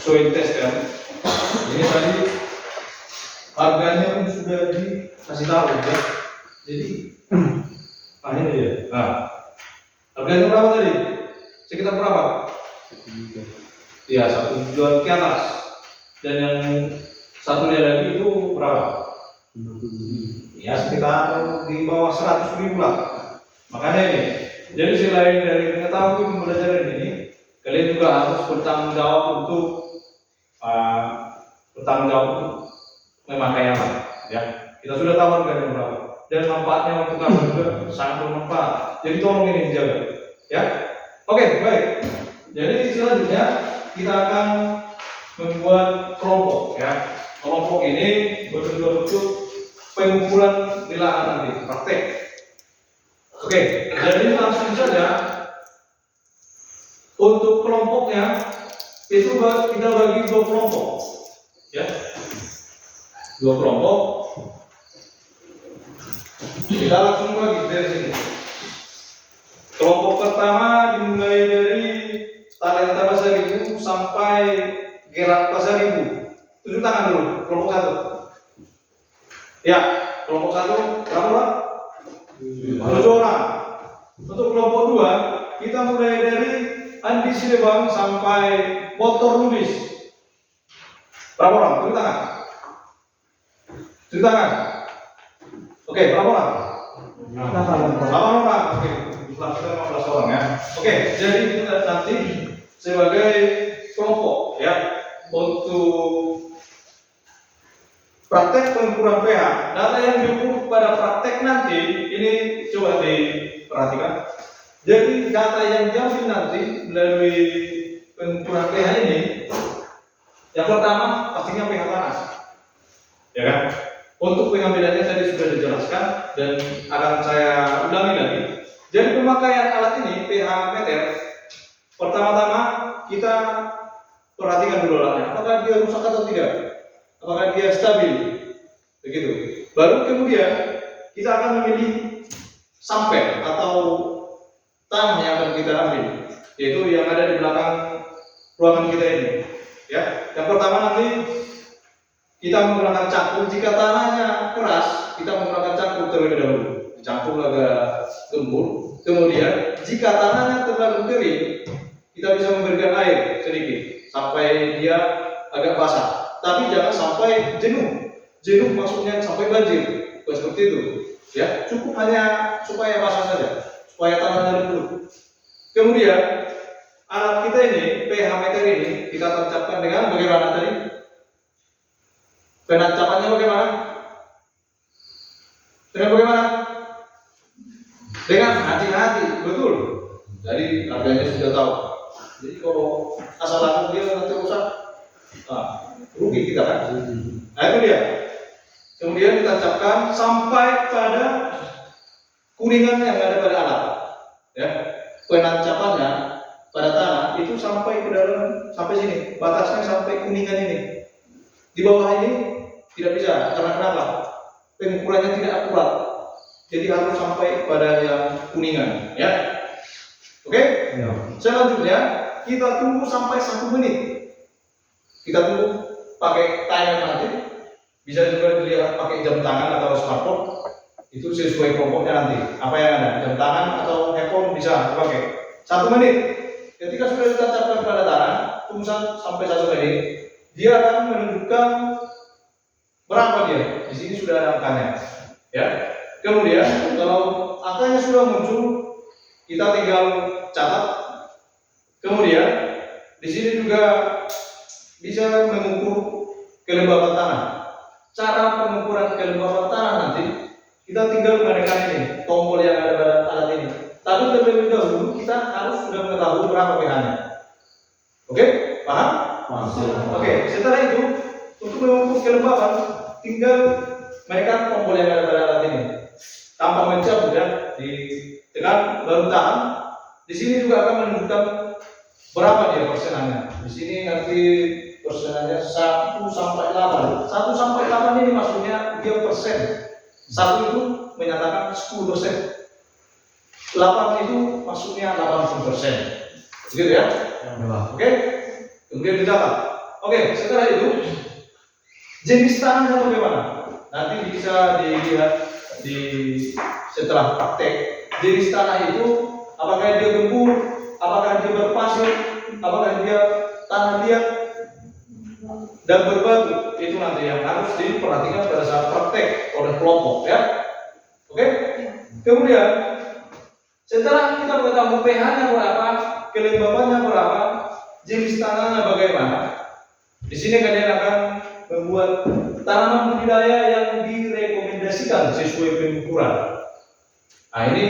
soil test ya. Ini tadi harganya pun sudah dikasih tahu ya. Jadi ini dia. Nah, harganya berapa tadi? Sekitar berapa? Ya, 1 jual ke atas. Dan yang satunya lagi itu berapa? Ya, sekitar di bawah 100.000 lah. Makanya ini. Jadi selain dari mengetahui pembelajaran ini, kalian juga harus bertanggung jawab untuk bertanggung jawab untuk memakai apa, ya. Kita sudah tahu harganya berapa dan manfaatnya untuk apa juga sangat bermanfaat. Jadi tolong ini dijaga, ya. Oke, baik. Jadi selanjutnya kita akan membuat kelompok, ya. Kelompok ini betul-betul pengumpulan di lahan nanti, praktek. Oke, jadi langsung saja untuk kelompoknya itu kita bagi 2 kelompok, ya. 2 kelompok. Kita langsung bagi dari sini. Kelompok pertama dimulai dari talenta pasar ibu sampai gerak pasar ibu. Tunjuk tangan dulu. Kelompok 1. Ya, kelompok 1 berapa Pak? 7 orang. Untuk kelompok 2 kita mulai dari Andi Silebang sampai Motor Lubis. Berapa orang? Tunjuk tangan. Tunjuk tangan. Oke, berapa orang? 8 orang. Oke, kita 15 orang ya. Oke, jadi kita nanti sebagai kelompok ya untuk praktek pengukuran pH. Data yang diukur pada praktek nanti ini coba diperhatikan. Jadi data yang diambil nanti melalui pengukuran pH ini, yang pertama pastinya pH tanah, ya kan? Untuk pengambilannya tadi sudah dijelaskan dan akan saya ulangi lagi. Jadi pemakaian alat ini pH meter, pertama-tama kita perhatikan dulu alatnya, apakah dia rusak atau tidak, apakah dia stabil, begitu. Baru kemudian kita akan memilih sampel atau tanah yang akan kita ambil, yaitu yang ada di belakang ruangan kita ini. Ya, yang pertama nanti kita menggunakan cangkul. Jika tanahnya keras, kita menggunakan cangkul terlebih dahulu. Cangkul agak gembur. Kemudian, jika tanahnya terlalu kering, kita bisa memberikan air sedikit sampai dia agak basah. Tapi jangan sampai jenuh. Jenuh maksudnya sampai banjir. Bukan seperti itu. Ya, cukup hanya supaya basah saja, supaya tanahnya lembut. Kemudian, alat kita ini, pH meter ini, kita tancapkan dengan bagaimana tadi? Penancapannya bagaimana? Dengan bagaimana? Dengan hati-hati, betul. Jadi harganya sudah tahu. Jadi kalau asal langsung dia nanti rusak, rugi kita kan? Nah itu dia. Kemudian ditancapkan sampai pada kuningan yang ada pada alat. Ya, penancapannya pada tanah itu sampai ke dalam, sampai sini. Batasnya sampai kuningan ini. Di bawah ini tidak bisa, karena kenapa? Pengukurannya tidak akurat. Jadi harus sampai pada yang kuningan, ya. Oke? Ya. Selanjutnya kita tunggu sampai 1 menit. Kita tunggu pakai timer nanti. Bisa juga dilihat pakai jam tangan atau smartphone. Itu sesuai kelompoknya nanti. Apa yang ada? Jam tangan atau handphone bisa dipakai. 1 menit. Ketika sudah ditancapkan pada tanah, tunggu sampai 1 menit. Dia akan menunjukkan berapa dia. Di sini sudah ada angkanya, ya. Kemudian kalau angkanya sudah muncul, kita tinggal catat. Kemudian di sini juga bisa mengukur kelembaban tanah. Cara pengukuran kelembaban tanah nanti kita tinggal menekan ini tombol yang ada pada alat ini. Tapi terlebih dahulu kita harus sudah mengetahui berapa pH-nya. Oke, paham? Oke, setelah itu untuk mengukur kelembaban tinggal menekan tombol yang ada pada alat ini. Tanpa mencabut ya, ditekan baru tahan. Di sini juga akan menunjukkan berapa dia persenannya. Di sini nanti persenannya 1 sampai 8. 1 sampai 8 ini maksudnya dia persen. 1 itu menyatakan 10%. 8 itu maksudnya 80%. Begitu ya? Oke? Kemudian dicatat. Oke, setelah itu jenis tanahnya bagaimana? Nanti bisa dilihat setelah praktek. Jenis tanah itu apakah dia gembur, apakah dia berpasir, apakah dia tanah liat dan berbatu. Itu nanti yang harus diperhatikan pada saat praktek oleh kelompok ya. Oke? Kemudian setelah kita mengetahui pH-nya berapa, kelembabannya berapa, jenis tanahnya bagaimana, di sini kalian akan membuat tanaman budidaya yang direkomendasikan sesuai pengukuran. Nah ini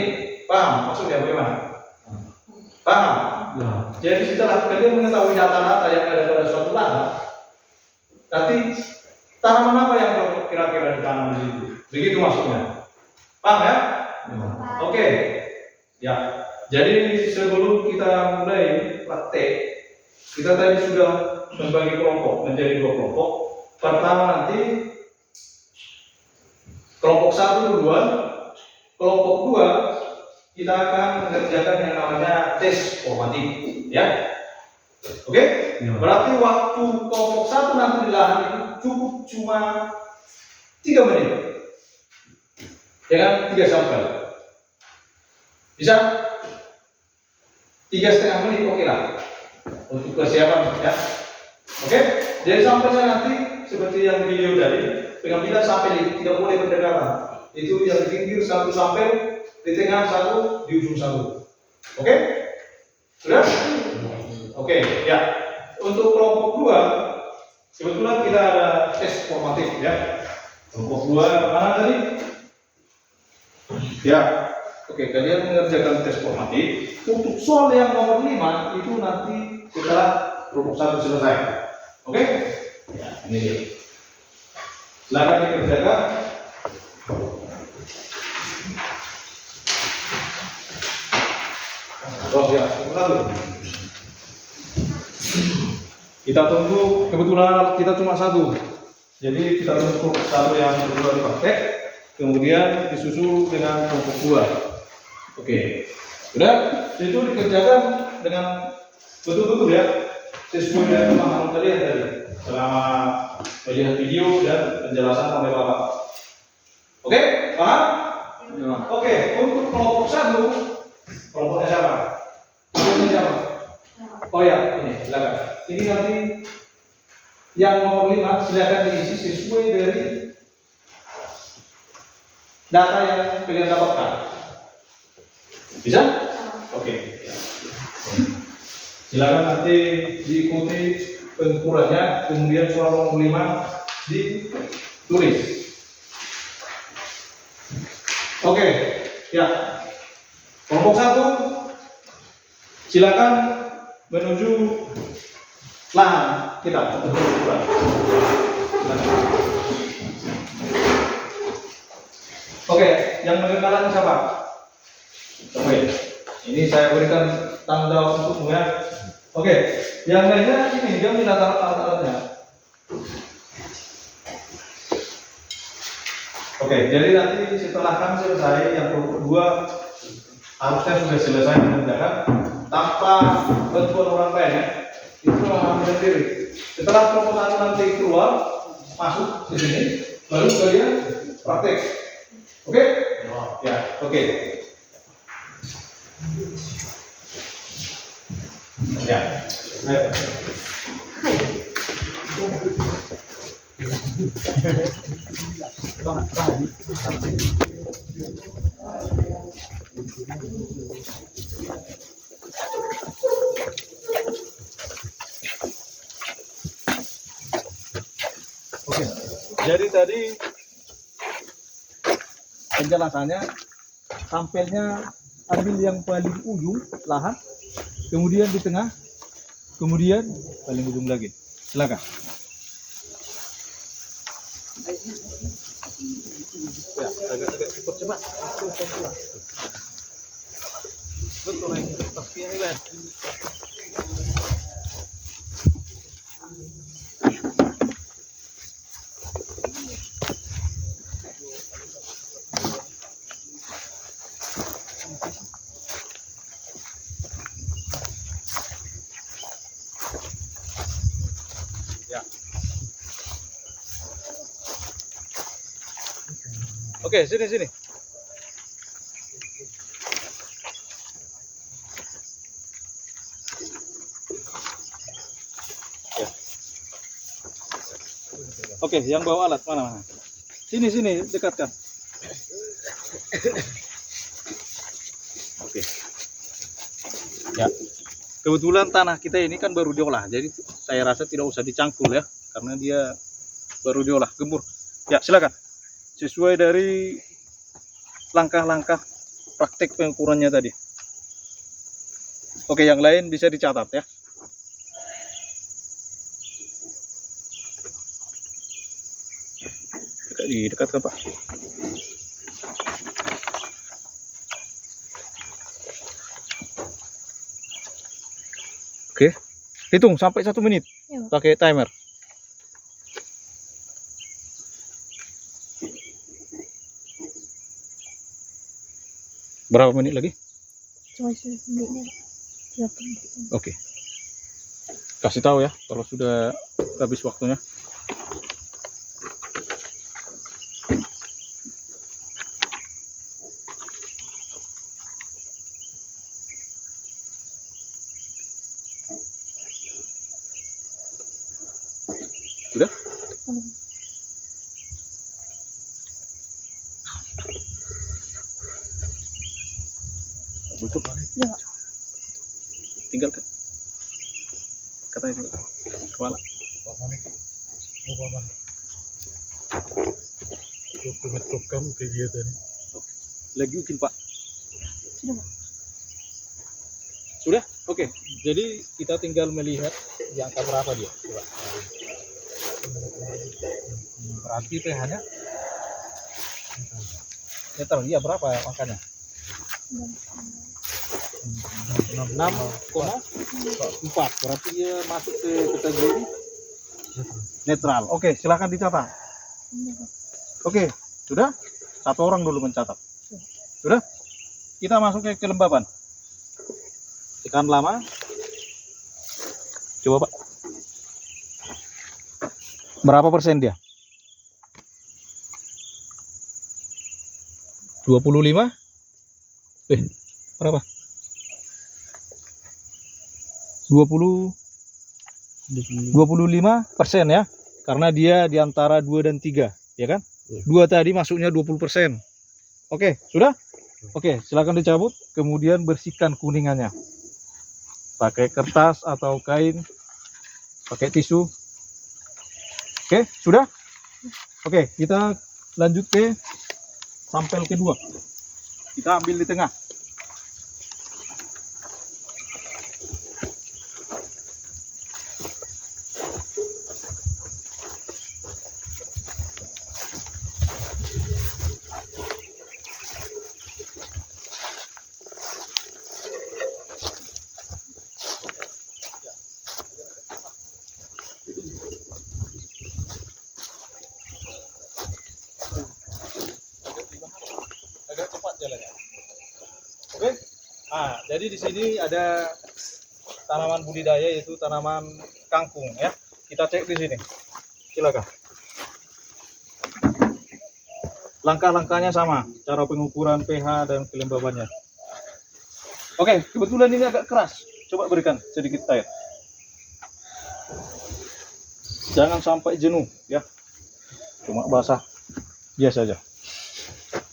paham maksudnya bagaimana? Paham? Ya. Jadi setelah kalian mengetahui data-data yang ada pada suatu lahan, nanti tanaman apa yang cocok kira-kira ditanam di situ? Begitu maksudnya. Paham ya? Oke. Ya. Jadi sebelum kita mulai praktek, kita tadi sudah membagi kelompok menjadi 2 kelompok. Pertama nanti kelompok 1 duluan, kelompok 2 kita akan mengerjakan yang namanya tes formatif, ya. Oke? Berarti waktu kelompok 1 nanti di lahan itu cukup cuma 3 menit. Ya kan? 3 sampel. Bisa? 3,5 menit oke lah untuk persiapan ya. Oke? Jadi sampelnya nanti seperti yang video tadi, pengambilan sampel tidak boleh berdekatan. Itu yang di pinggir 1 sampel, di tengah 1, di ujung 1. Oke? Sudah? Oke, ya. Untuk kelompok 2, kebetulan kita ada tes formatif ya. Kelompok 2 mana tadi? Ya. Oke, kalian mengerjakan tes formatif. Untuk soal yang nomor 5 itu nanti setelah kelompok 1 selesai. Oke? Ya, ini dia. Silakan dikerjakan. Oh ya, kita tunggu, kebetulan kita cuma 1. Jadi kita tunggu 1 yang kedua dipakai, kemudian disusul dengan kelompok 2. Oke, sudah itu dikerjakan dengan betul-betul ya, sesuai dengan pemahaman kalian tadi selama melihat video dan penjelasan oleh Bapak. Oke, paham? Ya. Oke, untuk kelompok 1, kelompoknya siapa? Kelompoknya siapa? Oh ya, ini silakan. Ini nanti yang nomor 5 silakan diisi sesuai dari data yang kalian dapatkan. Bisa? Oke. Silakan nanti diikuti pengukurannya, kemudian soal nomor 5 ditulis. Oke, ya. Kelompok 1 silakan menuju lahan kita untuk pengukuran. Oke, yang mengenalkan siapa? Oke, ini saya berikan tanggung jawab untukmu ya. Oke, yang lainnya ini dia minta alat-alatnya. Oke, jadi nanti setelah kami selesai yang kelompok 2 harusnya sudah selesai mengerjakan tanpa bantuan orang lain ya. Itu memang sendiri. Setelah kelompok 1 nanti keluar masuk ke sini, baru kalian praktek. Oke? Ya, oke. Ya. Ayo. Oke. Jadi tadi penjelasannya, sampelnya ambil yang paling ujung lahan, kemudian di tengah, kemudian paling ujung lagi. Silakan. Ya, agak cepat cepat. Betul ini pasti ini kan. Ya. Oke, sini. Ya. Oke, yang bawa alat mana? Sini, dekatkan. Oke. Ya. Kebetulan tanah kita ini kan baru diolah, jadi saya rasa tidak usah dicangkul ya, karena dia baru diolah gembur. Ya, silakan. Sesuai dari langkah-langkah praktek pengukurannya tadi. Oke, yang lain bisa dicatat ya. Dekat ke Pak. Oke, hitung sampai 1 menit. Ya. Pakai timer. Berapa menit lagi? Cuma menitnya 30. Oke. Kasih tahu ya kalau sudah habis waktunya. Sudah? Butuh balik. Ya. Tinggal kan? Katanya juga. Kepala. kamu kegiatan. Lagi bikin Pak. Sudah, Pak. Sudah? Oke. Jadi kita tinggal melihat di angka berapa dia. Coba. Berarti pH-nya netral. Iya, berapa angkanya? 6,4. Berarti dia masuk ke kategori netral. Oke, silakan dicatat. Oke, sudah? Satu orang dulu mencatat. Sudah? Kita masuk ke kelembaban. Tekan lama. Coba Pak. Berapa persen dia? 25? Berapa? 25% ya. Karena dia di antara 2 dan 3, ya kan? 2 tadi masuknya 20%. Oke, sudah? Oke, silakan dicabut, kemudian bersihkan kuningannya. Pakai kertas atau kain, pakai tisu. Oke, sudah? Oke, kita lanjut ke sampel kedua. Kita ambil di tengah. Agak cepat jalannya. Oke. Nah, jadi di sini ada tanaman budidaya, yaitu tanaman kangkung ya. Kita cek di sini. Silakan. Langkah-langkahnya sama, cara pengukuran pH dan kelembabannya. Oke, kebetulan ini agak keras. Coba berikan sedikit air. Jangan sampai jenuh ya. Cuma basah biasa aja.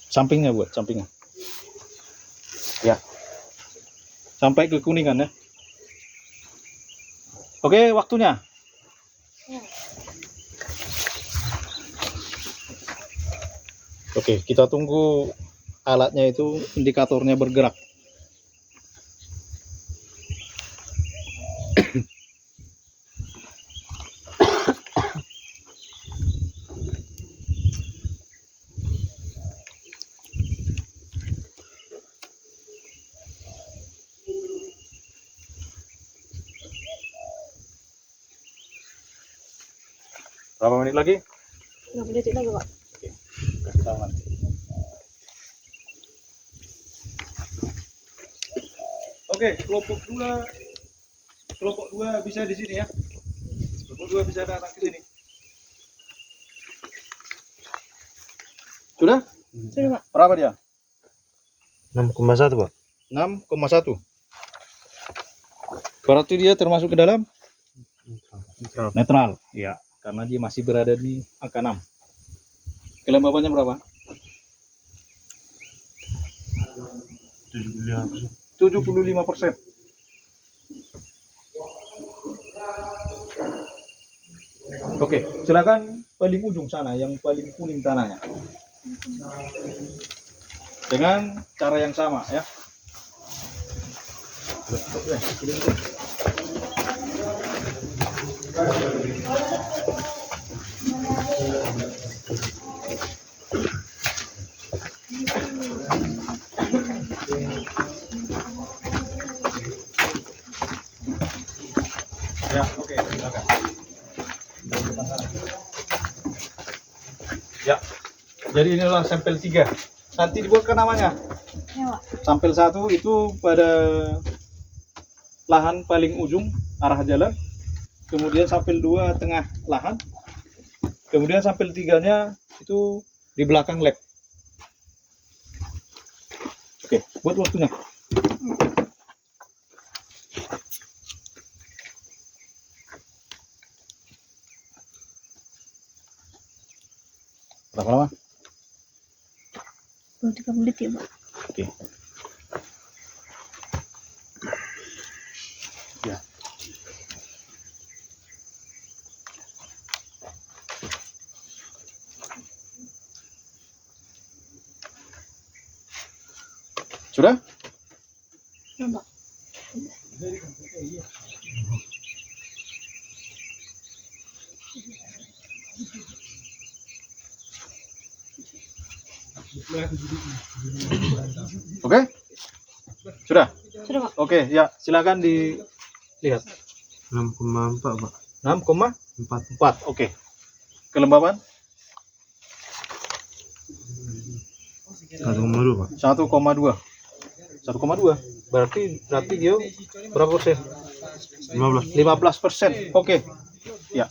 Sampingnya buat sampingnya. Ya. Sampai ke kuningan ya. Oke, waktunya. Oke, kita tunggu alatnya itu, indikatornya bergerak. Berapa menit lagi? 60 detik lagi, Pak. Oke, kasih tahu nanti. Oke, kelompok dua bisa di sini ya. Kelompok 2 bisa datang ke sini. Sudah? Sudah, Pak. Berapa dia? 6,1 Pak. 6,1. Berarti dia termasuk ke dalam netral. Ya, karena dia masih berada di angka 6. Kelembabannya berapa? 75%. Oke, silakan paling ujung sana, yang paling kuning tanahnya. Dengan cara yang sama ya. Ya, oke, silakan. Ya, jadi inilah sampel 3. Nanti dibuatkan namanya. Ya, Pak. Sampel 1 itu pada lahan paling ujung arah jalan. Kemudian sampel 2 tengah lahan. Kemudian sampel 3-nya itu di belakang lab. Oke, buat waktunya. Berapa lama? 30 menit ya, Pak. Oke. Ya. Sudah? Ya, Pak. Oke? Sudah? Sudah, Pak. Oke, ya, silakan dilihat. 6,4 Pak. 6,4. Oke. Kelembaban 1,2 Pak. 1,2. 1,2. Berarti dia berapa persen? 15. 15%. Oke. Ya.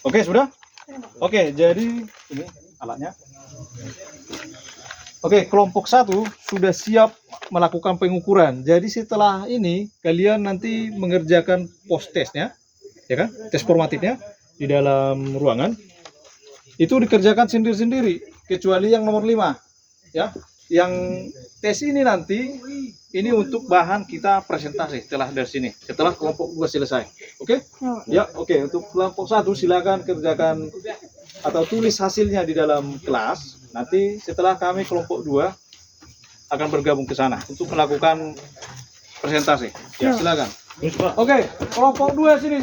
Oke, sudah? Oke, jadi ini alatnya. Oke, kelompok 1 sudah siap melakukan pengukuran. Jadi setelah ini kalian nanti mengerjakan post testnya, ya kan? Tes formatifnya di dalam ruangan. Itu dikerjakan sendiri-sendiri, kecuali yang nomor 5, ya. Yang tes ini nanti ini untuk bahan kita presentasi setelah dari sini, setelah kelompok 2 selesai. Oke? Ya, Pak. Ya, oke. Untuk kelompok 1 silakan kerjakan atau tulis hasilnya di dalam kelas. Nanti setelah kami kelompok 2 akan bergabung ke sana untuk melakukan presentasi. Ya, silakan. Oke, kelompok 2 sini.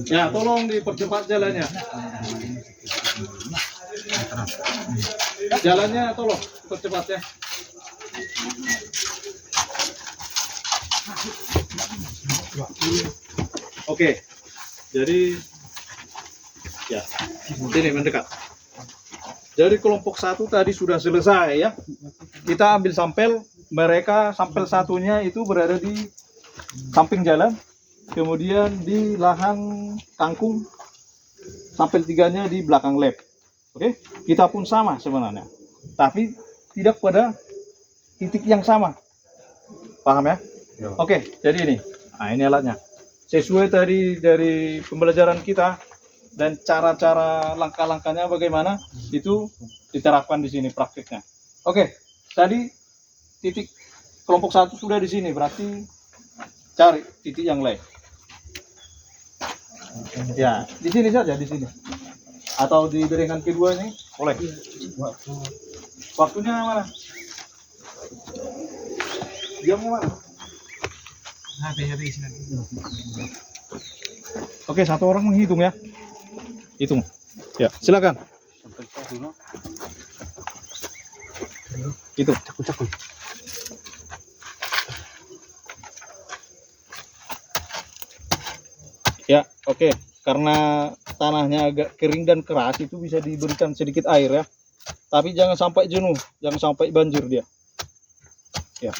Ya, tolong dipercepat jalannya. Jalannya tolong dipercepat ya. Oke. Jadi ya, sini mendekat. Jadi kelompok 1 tadi sudah selesai ya. Kita ambil sampel, mereka sampel satunya itu berada di samping jalan, kemudian di lahan kangkung, sampel 3-nya di belakang lab. Oke, kita pun sama sebenarnya, tapi tidak pada titik yang sama. Paham ya? Oke, jadi ini. Nah, ini alatnya. Sesuai tadi dari pembelajaran kita dan cara-cara langkah-langkahnya bagaimana itu diterapkan di sini praktiknya. Oke, tadi titik kelompok 1 sudah di sini, berarti cari titik yang lain. Ya, di sini saja, di sini. Atau di jaringan kedua ini boleh. Waktunya mana? Jamnya mana? Oke, 1 orang menghitung ya. Hitung. Ya, silakan. Hitung. Ya, oke. Karena tanahnya agak kering dan keras, itu bisa diberikan sedikit air ya. Tapi jangan sampai jenuh, jangan sampai banjir dia. Ya.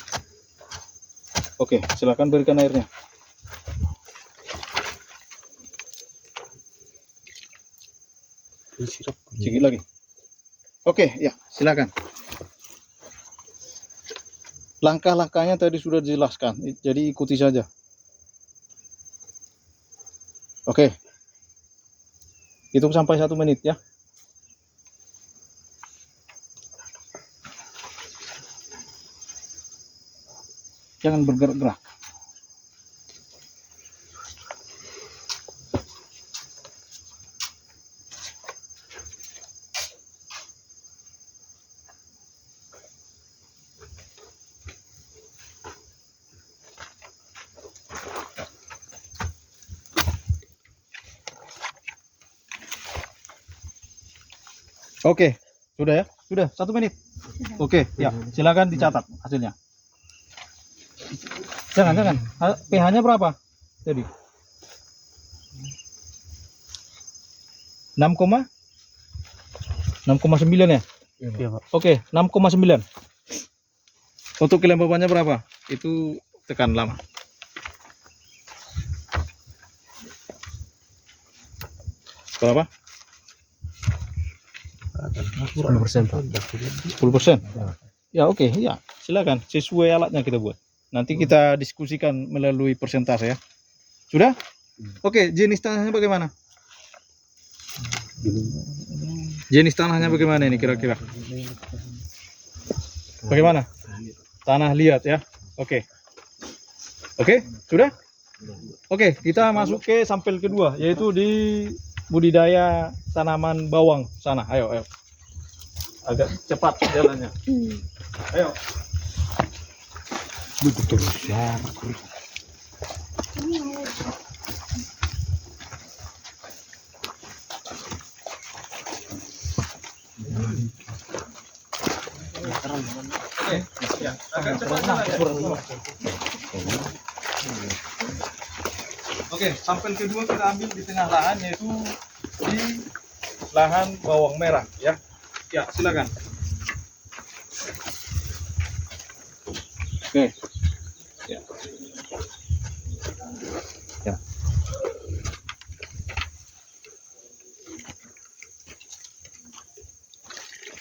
Oke, silakan berikan airnya. Sedikit lagi. Oke, ya, silakan. Langkah-langkahnya tadi sudah dijelaskan, jadi ikuti saja. Oke. Hitung sampai 1 menit ya. Jangan bergerak-gerak. Oke, sudah ya? Sudah, 1 menit. Oke, ya, silakan dicatat hasilnya. Jangan. pH-nya berapa? Jadi 6,9 ya? Iya, Pak. Oke, 6,9. Untuk kelembabannya berapa? Itu tekan lama. Berapa? 10%, Pak. 10%. Ya oke, ya silakan sesuai alatnya kita buat. Nanti kita diskusikan melalui persentase ya. Sudah? Oke, jenis tanahnya bagaimana? Jenis tanahnya bagaimana ini kira-kira? Bagaimana? Tanah liat ya. Oke. Oke, sudah? Oke, kita masuk ke sampel kedua yaitu di budidaya tanaman bawang sana. Ayo. Agak cepat jalannya. Ayo. Oke, ya, agak cepat jalannya. Oke, sampel kedua kita ambil di tengah lahan yaitu di lahan bawang merah ya. Ya, silakan. Oke. Ya. Ya.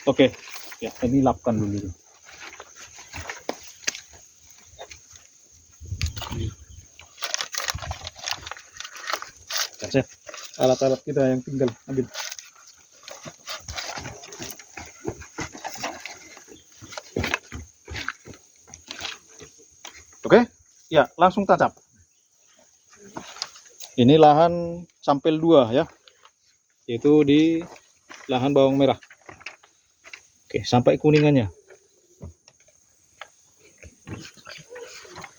Oke. Ya, ini lapkan dulu. Set. Alat-alat kita yang tinggal ambil. Oke, ya langsung tancap. Ini lahan sampel 2 ya, yaitu di lahan bawang merah. Oke, sampai kuningannya.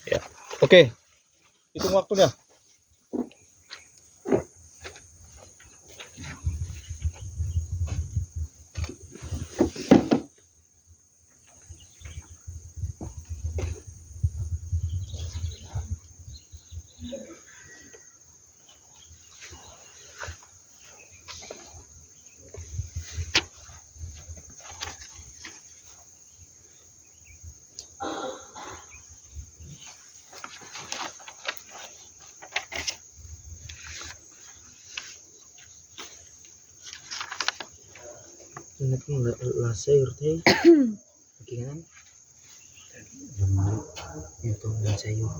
Ya, oke, hitung waktunya. Ini pun lah sayur teh. Bagaimana? Itu dan sayur.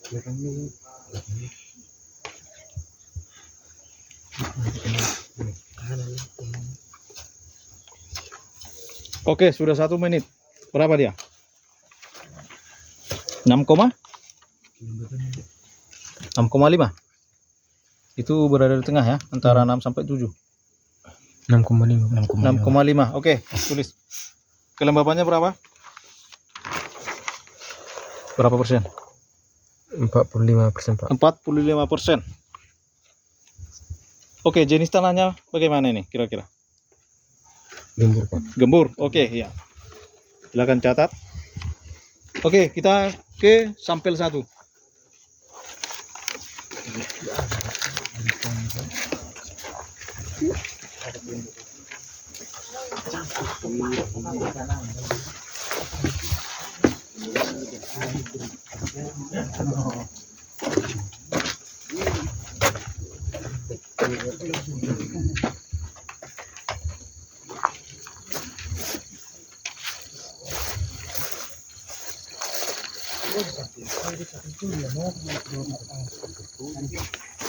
Ya kan ini. Oke, sudah 1 menit. Berapa dia? 6,5. Itu berada di tengah ya, antara 6 sampai 7. 6,5. Oke, tulis. Kelembabannya berapa? Berapa persen? 45%, Pak. 45%. Oke, jenis tanahnya bagaimana ini kira-kira? Gembur, Pak. Gembur. Oke, ya. Silakan catat. Oke, kita ke sampel 1.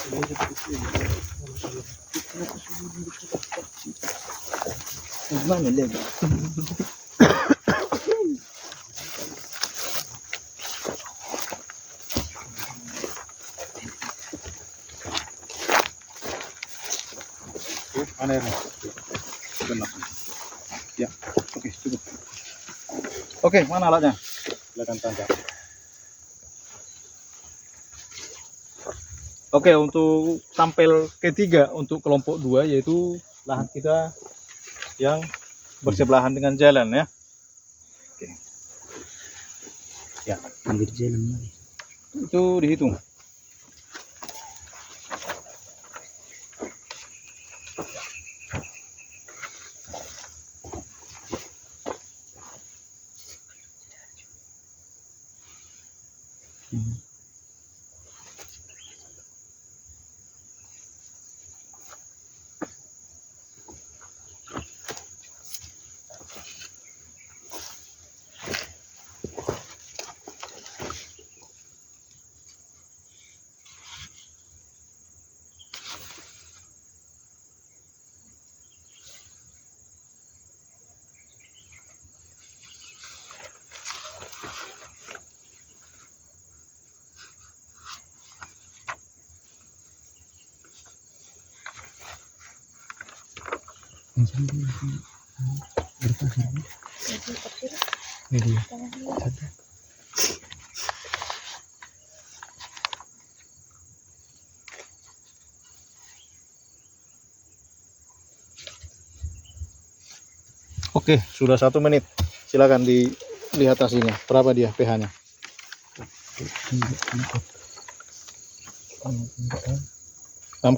Gimana lagi? Mana ya? Benar. Ya, oke cukup. Oke, mana alatnya? Silakan tangkap. Oke, untuk sampel ketiga untuk kelompok 2 yaitu lahan kita yang bersebelahan dengan jalan ya. Oke. Ya, Ambil jalan lagi. itu dihitung. Oke, sudah 1 menit. Silakan dilihat hasilnya. Berapa dia pH-nya? 6,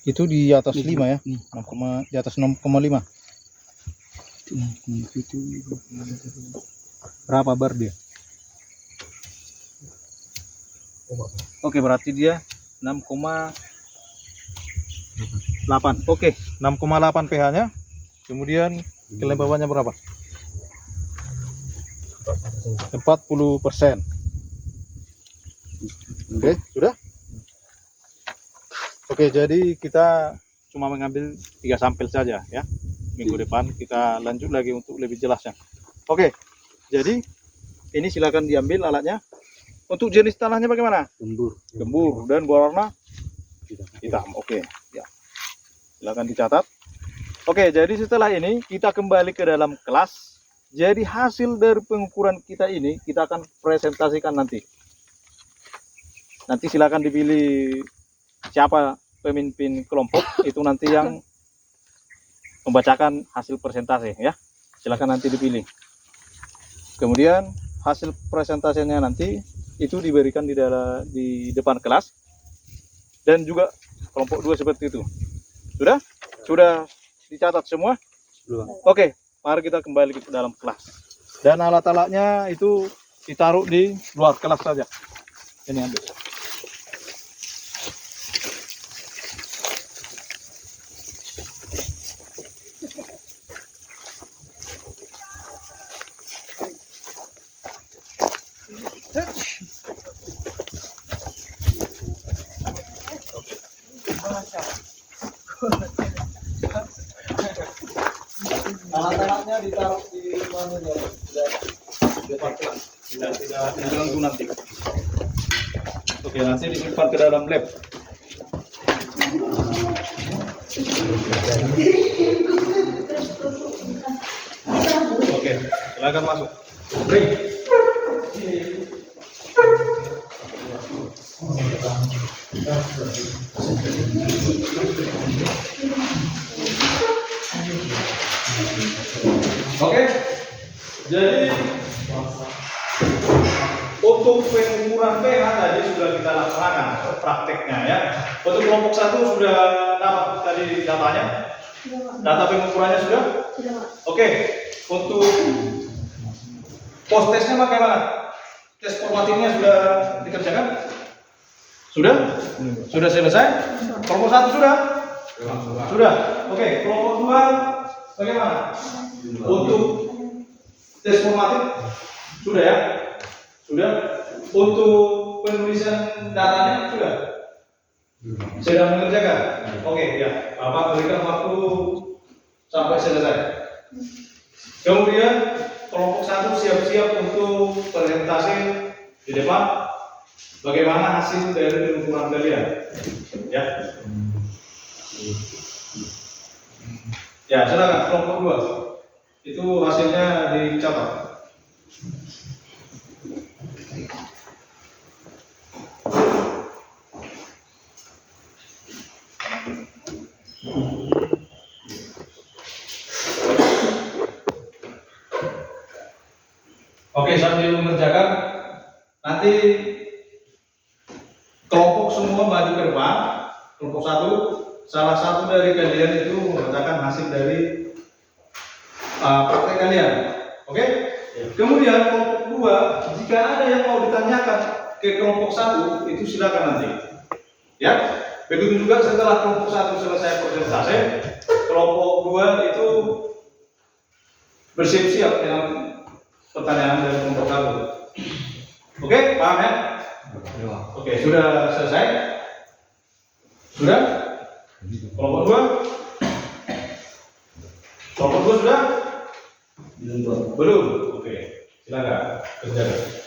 itu di atas 5 ya. 6, di atas 6,5. Berapa bar dia? Oke, berarti dia 6,8. Oke, 6,8 pH-nya. Kemudian kelembabannya berapa? 40%. Oke, sudah? Oke, jadi kita cuma mengambil 3 sampel saja ya. Minggu depan kita lanjut lagi untuk lebih jelasnya. Oke, jadi ini silakan diambil alatnya. Untuk jenis tanahnya bagaimana? Gembur dan berwarna hitam. Oke, ya. Silakan dicatat. Oke, jadi setelah ini kita kembali ke dalam kelas. Jadi hasil dari pengukuran kita ini kita akan presentasikan nanti. Nanti silakan dipilih siapa pemimpin kelompok itu nanti yang membacakan hasil presentasi ya. Silakan nanti dipilih. Kemudian hasil presentasinya nanti itu diberikan di depan kelas dan juga kelompok 2 seperti itu. Sudah? Sudah dicatat semua? Oke, mari kita kembali ke dalam kelas. Dan alat-alatnya itu ditaruh di luar kelas saja. Ini ambil. Alat-alatnya ditaruh di mana ya? Depan kelas. Tidak diganggu nanti. Oke, nanti disimpan ke dalam lab. Oke, silakan masuk. Bring. Oke, jadi untuk pengukuran pH tadi sudah kita laksanakan prakteknya ya. Untuk kelompok 1 sudah dapat tadi datanya, data pengukurannya sudah. Oke, untuk post tesnya bagaimana? Tes formatifnya sudah dikerjakan? Sudah? Sudah selesai? Kelompok 1 sudah? Sudah. Oke, kelompok 2 bagaimana? Untuk tes formatif sudah ya? Sudah. Untuk penulisan datanya sudah? Sedang mengerjakan? Oke, ya. Bapak berikan waktu sampai selesai. Kemudian kelompok 1 siap-siap untuk presentasi di depan. Bagaimana hasil dari penuturan kalian? Ya. Ya, silakan kelompok 2. Itu hasilnya dicatat. Oke, sambil mengerjakan, nanti kelompok semua maju ke depan. Kelompok 1, salah satu dari kalian itu mengatakan hasil dari praktek kalian. Oke? Kemudian kelompok 2, jika ada yang mau ditanyakan ke kelompok 1, itu silakan nanti. Ya? Begitu juga setelah kelompok 1 selesai presentasi, kelompok 2 itu bersiap-siap dengan pertanyaan dari kelompok 1. Oke, paham ya? Oke, sudah selesai? Sudah? Kelompok 2? Kelompok 2 sudah? Belum. Oke, silakan kerjakan.